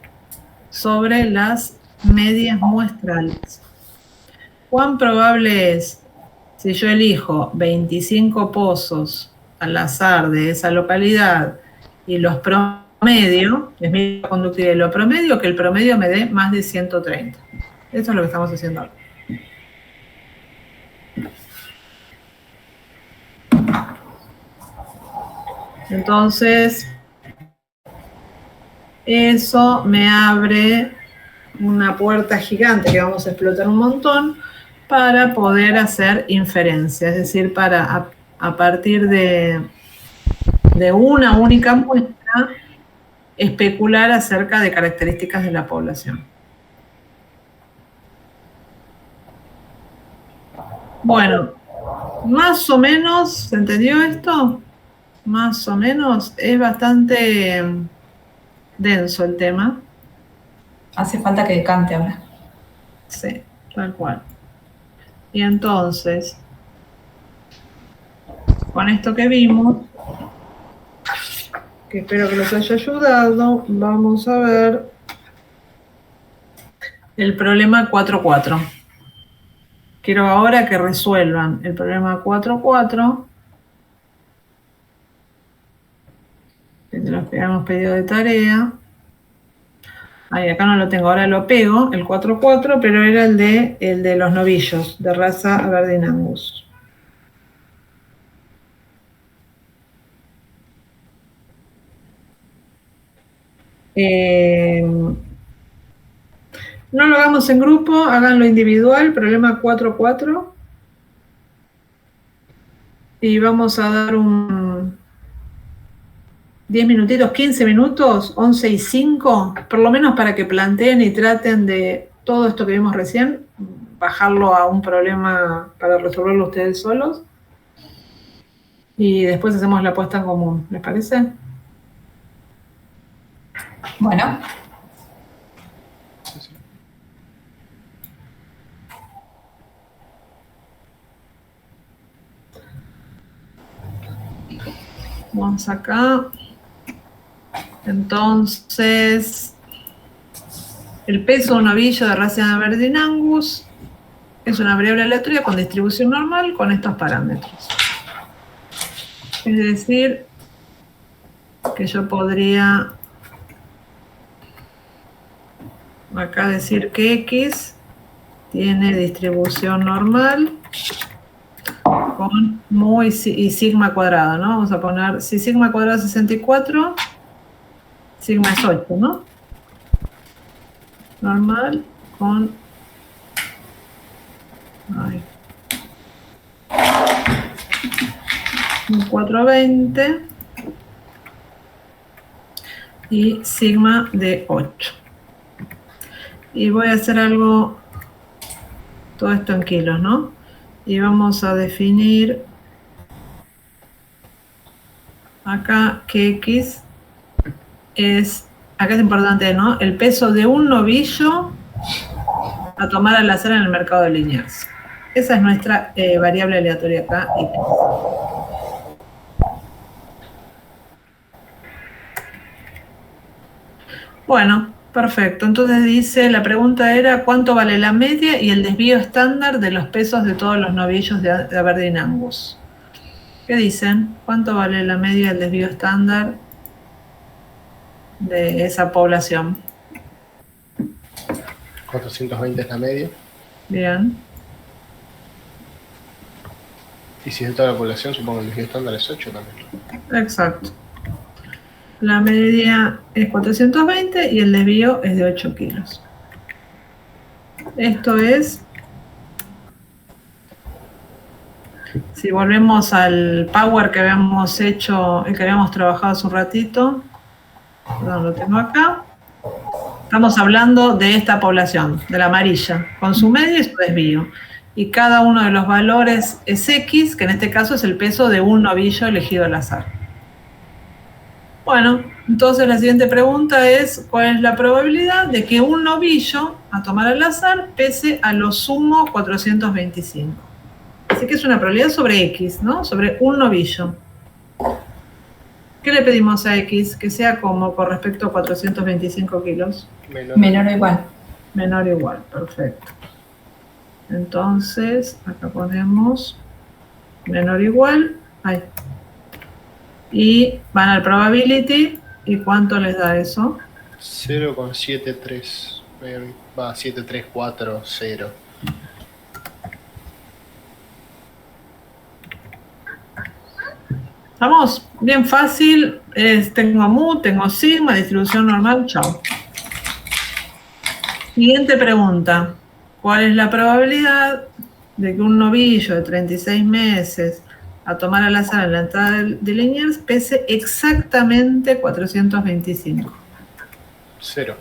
sobre las medias muestrales. ¿Cuán probable es si yo elijo 25 pozos al azar de esa localidad y los promedio, es mi conductividad y lo promedio, que el promedio me dé más de 130? Eso es lo que estamos haciendo ahora. Entonces, eso me abre una puerta gigante que vamos a explotar un montón para poder hacer inferencia, es decir, para a partir de una única muestra especular acerca de características de la población. Bueno, más o menos, ¿se entendió esto? Más o menos, es bastante denso el tema. Hace falta que decante ahora. Sí, tal cual. Y entonces, con esto que vimos, que espero que les haya ayudado, vamos a ver el problema 4.4. Quiero ahora que resuelvan el problema 4.4, que te lo habíamos pedido de tarea. Ahí, acá no lo tengo, ahora lo pego, el 4.4, pero era el de los novillos, de raza Aberdeen Angus. No lo hagamos en grupo, háganlo individual, problema 4.4. Y vamos a dar un 10 minutitos, 15 minutos, 11:05, por lo menos para que planteen y traten de todo esto que vimos recién, bajarlo a un problema para resolverlo ustedes solos. Y después hacemos la puesta en común, ¿les parece? Bueno. Vamos acá. Entonces, el peso de un novillo de raza Aberdeen Angus es una variable aleatoria con distribución normal con estos parámetros. Es decir, que yo podría acá decir que X tiene distribución normal con mu y sigma cuadrado, ¿no? Vamos a poner, si sigma cuadrado es 64, sigma es 8, ¿no? Normal con... Ay. 420 y sigma de 8. Y voy a hacer algo, todo esto en kilos, ¿no? Y vamos a definir acá que X es, acá es importante, ¿no? El peso de un novillo a tomar al azar en el mercado de Liniers. Esa es nuestra variable aleatoria acá. Bueno, perfecto. Entonces dice, la pregunta era ¿cuánto vale la media y el desvío estándar de los pesos de todos los novillos de Aberdeen Angus? ¿Qué dicen? ¿Cuánto vale la media y el desvío estándar de esa población? 420 es la media. Bien. Y si es de toda la población, supongo que el desvío estándar es 8 también. Exacto. La media es 420 y el desvío es de 8 kilos. Esto es, si volvemos al power que habíamos hecho, el que habíamos trabajado hace un ratito, perdón, lo tengo acá. Estamos hablando de esta población, de la amarilla, con su media y su desvío. Y cada uno de los valores es X, que en este caso es el peso de un novillo elegido al azar. Bueno, entonces la siguiente pregunta es, ¿cuál es la probabilidad de que un novillo, a tomar al azar, pese a lo sumo 425? Así que es una probabilidad sobre X, ¿no? Sobre un novillo. ¿Qué le pedimos a X? Que sea como con respecto a 425 kilos. Menor o igual. Menor o igual, perfecto. Entonces, acá ponemos menor o igual. Ahí. Y van al probability. ¿Y cuánto les da eso? 0,73. Va, 7340. ¿Estamos? Bien fácil. Tengo mu, tengo sigma, distribución normal, chao. Siguiente pregunta. ¿Cuál es la probabilidad de que un novillo de 36 meses a tomar al azar en la entrada de Liniers pese exactamente 425? 0.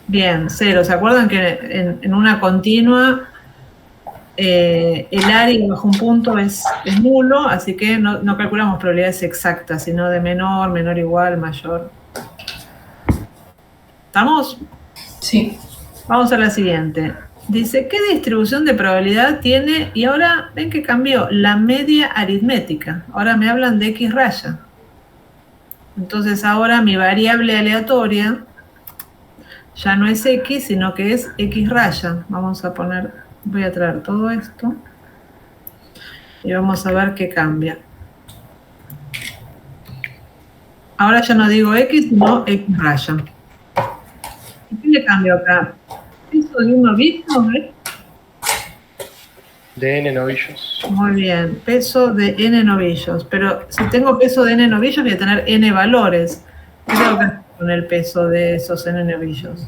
Bien, 0. ¿Se acuerdan que en una continua el área bajo un punto es nulo? Así que no calculamos probabilidades exactas, sino de menor, menor igual, mayor. ¿Estamos? Sí. Vamos a la siguiente. Dice, ¿qué distribución de probabilidad tiene? Y ahora, ven que cambió, la media aritmética. Ahora me hablan de X raya. Entonces ahora mi variable aleatoria ya no es X, sino que es X raya. Vamos a poner, voy a traer todo esto. Y vamos a ver qué cambia. Ahora ya no digo X, sino X raya. ¿Qué le cambio acá? ¿Peso de un novillo? De n novillos. Muy bien, peso de n novillos. Pero si tengo peso de n novillos, voy a tener n valores. ¿Qué tengo que hacer con el peso de esos n novillos?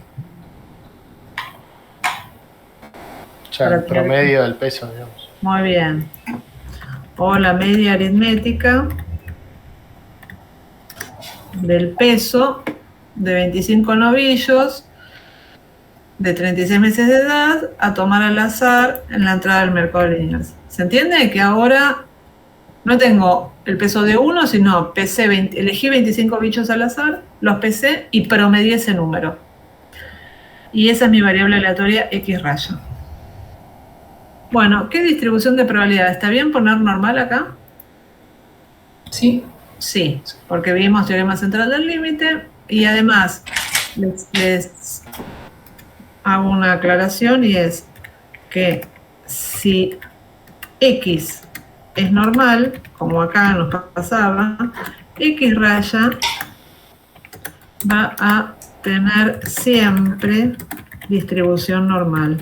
O sea, el promedio del peso, digamos. Muy bien. O la media aritmética del peso de 25 novillos de 36 meses de edad a tomar al azar en la entrada del mercado de Liniers. ¿Se entiende? Que ahora no tengo el peso de uno, sino elegí 25 bichos al azar, los pesé y promedié ese número. Y esa es mi variable aleatoria X raya. Bueno, ¿qué distribución de probabilidad? ¿Está bien poner normal acá? Sí. Sí, porque vimos teorema central del límite y además les hago una aclaración y es que si X es normal, como acá nos pasaba, X raya va a tener siempre distribución normal.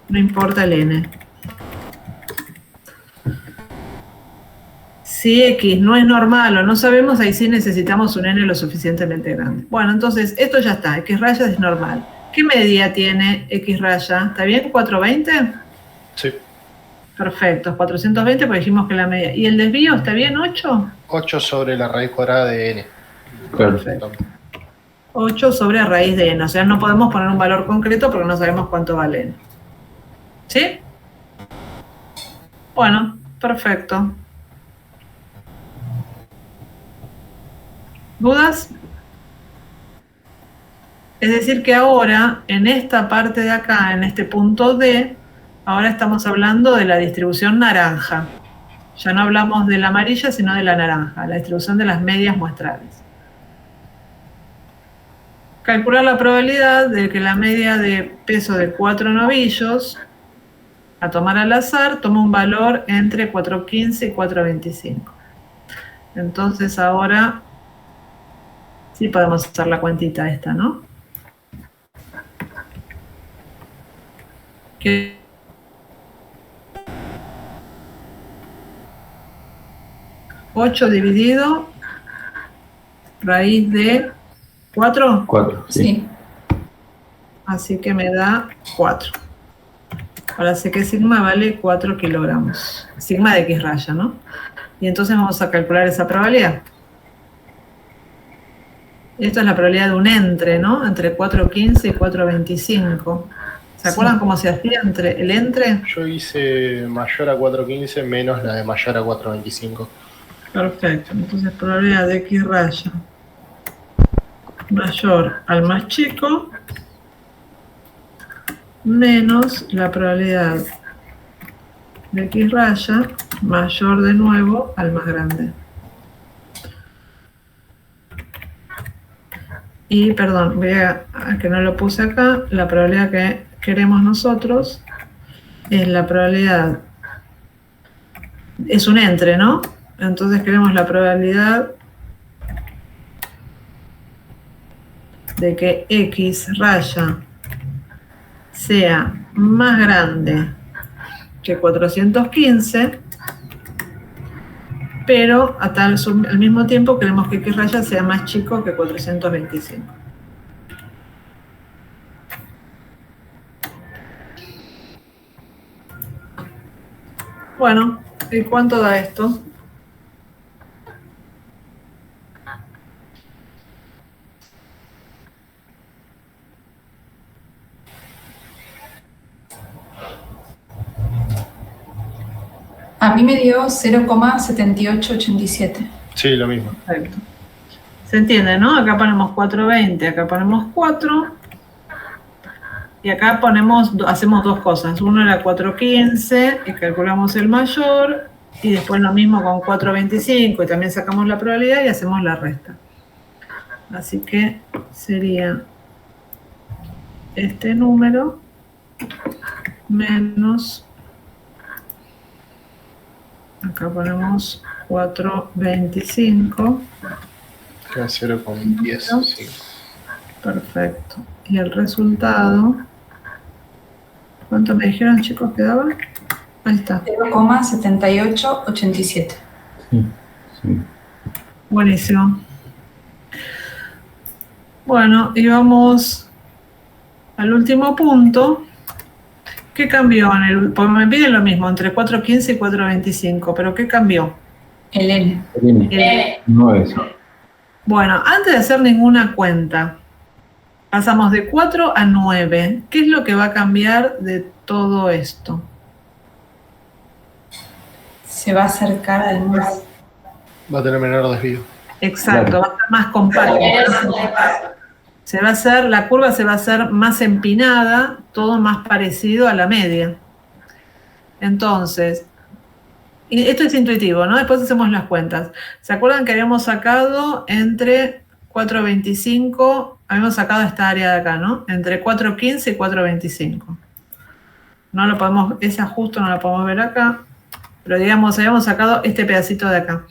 No importa el n. Si X no es normal o no sabemos, ahí sí necesitamos un n lo suficientemente grande. Bueno, entonces esto ya está, X raya es normal. ¿Qué medida tiene X raya? ¿Está bien? ¿420? Sí. Perfecto, 420 porque dijimos que la medida. ¿Y el desvío está bien? ¿8? 8 sobre la raíz cuadrada de n. Perfecto. 8 sobre raíz de n. O sea, no podemos poner un valor concreto porque no sabemos cuánto vale n. ¿Sí? Bueno, perfecto. ¿Dudas? Es decir que ahora, en esta parte de acá, en este punto D, ahora estamos hablando de la distribución naranja. Ya no hablamos de la amarilla, sino de la naranja, la distribución de las medias muestrales. Calcular la probabilidad de que la media de peso de 4 novillos, a tomar al azar, toma un valor entre 4.15 y 4.25. Entonces ahora sí podemos hacer la cuentita esta, ¿no? Que 8 dividido raíz de 4. 4, sí. Sí. Así que me da 4. Ahora sé que sigma vale 4 kilogramos. Sigma de X raya, ¿no? Y entonces vamos a calcular esa probabilidad. Esto es la probabilidad de un entre, ¿no? Entre 4.15 y 4.25. ¿Se acuerdan cómo se hacía entre el entre? Yo hice mayor a 4.15 menos la de mayor a 4.25. Perfecto. Entonces probabilidad de X raya mayor al más chico menos la probabilidad de X raya mayor de nuevo al más grande. Y, perdón, voy a que no lo puse acá, la probabilidad que queremos nosotros es la probabilidad, es un entre, ¿no? Entonces queremos la probabilidad de que X raya sea más grande que 415, pero al mismo tiempo queremos que X raya sea más chico que 425. Bueno, ¿y cuánto da esto? A mí me dio 0,7887. Sí, lo mismo. Perfecto. ¿Se entiende, no? Acá ponemos 420, acá ponemos 4. Y acá hacemos dos cosas. Uno era 415 y calculamos el mayor. Y después lo mismo con 425 y también sacamos la probabilidad y hacemos la resta. Así que sería este número menos... Acá ponemos 425. Queda 0,10. Sí. Perfecto. Y el resultado... ¿Cuánto me dijeron, chicos, que daba? Ahí está. 0,7887. Sí, sí. Buenísimo. Bueno, y vamos al último punto. ¿Qué cambió en el...? Porque me piden lo mismo, entre 4.15 y 4.25, pero ¿qué cambió? El N. No eso. Bueno, antes de hacer ninguna cuenta, pasamos de 4 a 9. ¿Qué es lo que va a cambiar de todo esto? Se va a acercar al más. Va a tener menor desvío. Exacto, Claro. va a ser más compacto. La curva se va a hacer más empinada, todo más parecido a la media. Entonces, Y esto es intuitivo, ¿no? Después hacemos las cuentas. ¿Se acuerdan que habíamos sacado entre 4.25, habíamos sacado esta área de acá, ¿no? Entre 4.15 y 4.25. No lo podemos, esa justo no la podemos ver acá, pero digamos, habíamos sacado este pedacito de acá.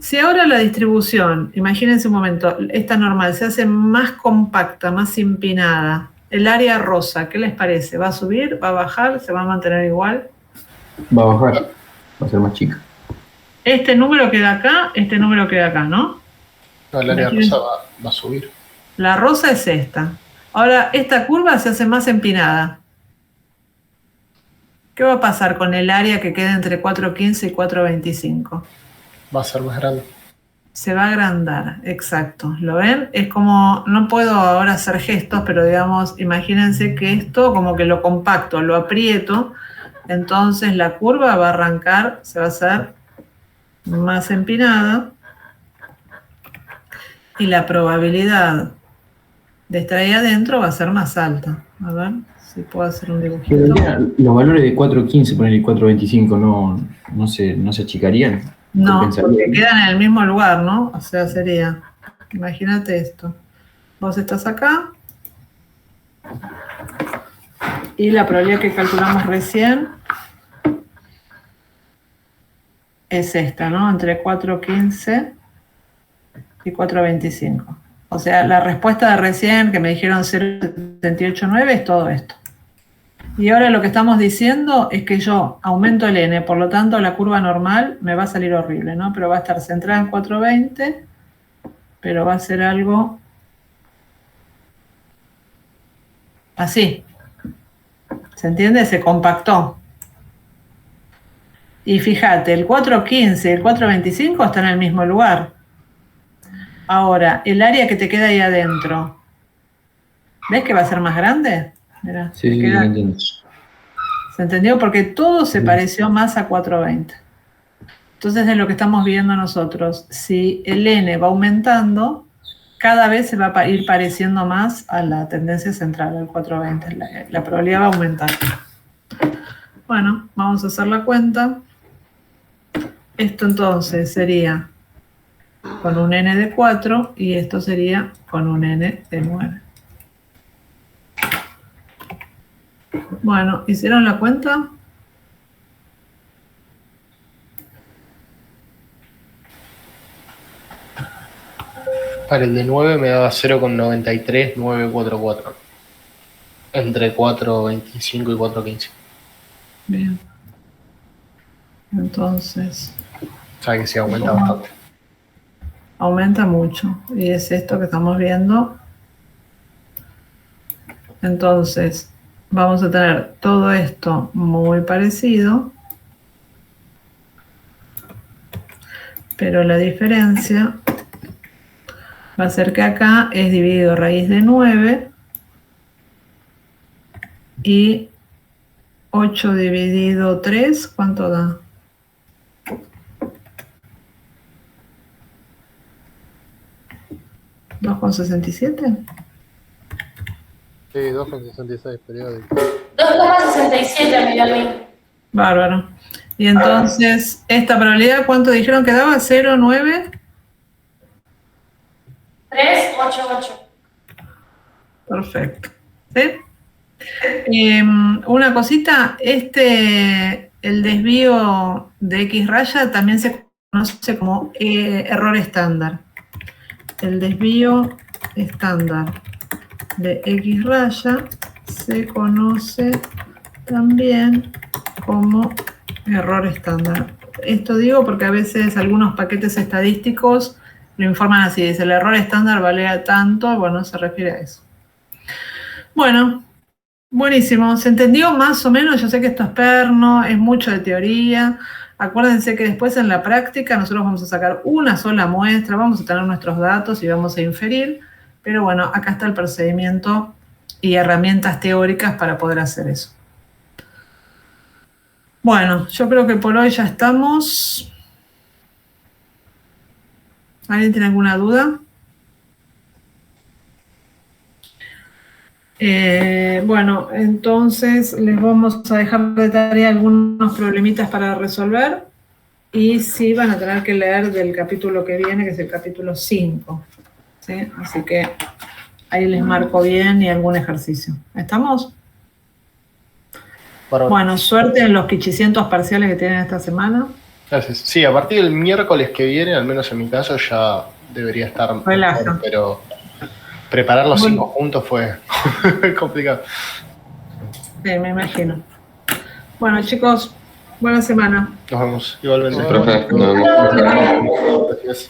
Si ahora la distribución, imagínense un momento, esta normal se hace más compacta, más empinada, el área rosa, ¿qué les parece? ¿Va a subir? ¿Va a bajar? ¿Se va a mantener igual? Va a bajar, va a ser más chica. Este número queda acá, este número queda acá, ¿no? No, el área rosa va a subir. La rosa es esta. Ahora, esta curva se hace más empinada. ¿Qué va a pasar con el área que queda entre 4.15 y 4.25? Va a ser más grande. Se va a agrandar, exacto. ¿Lo ven? Es como, no puedo ahora hacer gestos, pero digamos, imagínense que esto como que lo compacto, lo aprieto, entonces la curva va a arrancar, se va a hacer más empinada y la probabilidad de estar ahí adentro va a ser más alta. A ver si puedo hacer un dibujito. Los valores de 4.15, poner el 4.25, no se achicarían. No, porque quedan en el mismo lugar, ¿no? O sea, sería, imagínate esto. Vos estás acá y la probabilidad que calculamos recién es esta, ¿no? Entre 4.15 y 4.25. O sea, la respuesta de recién que me dijeron 0.789 es todo esto. Y ahora lo que estamos diciendo es que yo aumento el n, por lo tanto la curva normal me va a salir horrible, ¿no? Pero va a estar centrada en 420, pero va a ser algo así. ¿Se entiende? Se compactó. Y fíjate, el 415 y el 425 están en el mismo lugar. Ahora, el área que te queda ahí adentro, ¿ves que va a ser más grande? Mirá, sí, entiendo. ¿Se entendió? Porque todo se pareció más a 420. Entonces es lo que estamos viendo nosotros. Si el n va aumentando, cada vez se va a ir pareciendo más a la tendencia central, al 420. La probabilidad va a aumentar. Bueno, vamos a hacer la cuenta. Esto entonces sería con un n de 4 y esto sería con un n de 9. Bueno, ¿hicieron la cuenta? Para el de 9 me daba 0,93944. Entre 4.25 y 4.15. Bien. Entonces, O sea que sí aumenta bastante. aumenta mucho. Y es esto que estamos viendo. Entonces, vamos a tener todo esto muy parecido. Pero la diferencia va a ser que acá es dividido raíz de 9 y 8 dividido 3, ¿cuánto da? ¿2,67? Sí, 2,66 periódico. 2,67 me dio a mí. Bárbaro. Y entonces, esta probabilidad, ¿cuánto dijeron que daba? 0,9. 388. Perfecto. ¿Sí? Una cosita, el desvío de X raya también se conoce como error estándar. El desvío estándar de X raya se conoce también como error estándar. Esto digo porque a veces algunos paquetes estadísticos lo informan así, dice el error estándar vale a tanto, bueno, se refiere a eso. Bueno, buenísimo, ¿se entendió más o menos? Yo sé que esto es perno, es mucho de teoría. Acuérdense que después en la práctica nosotros vamos a sacar una sola muestra, vamos a tener nuestros datos y vamos a inferir, pero bueno, acá está el procedimiento y herramientas teóricas para poder hacer eso. Bueno, yo creo que por hoy ya estamos. ¿Alguien tiene alguna duda? Bueno, entonces les vamos a dejar de tarea algunos problemitas para resolver. Y sí van a tener que leer del capítulo que viene, que es el capítulo 5. ¿Sí? Así que ahí les marco bien y algún ejercicio. ¿Estamos? Bueno, suerte en los quichicientos parciales que tienen esta semana. Gracias. Sí, a partir del miércoles que viene, al menos en mi caso, ya debería estar mejor, pero preparar los 5 juntos fue complicado. Sí, me imagino. Bueno, chicos, buena semana. Nos vemos igualmente. Profe, nos vemos. Gracias.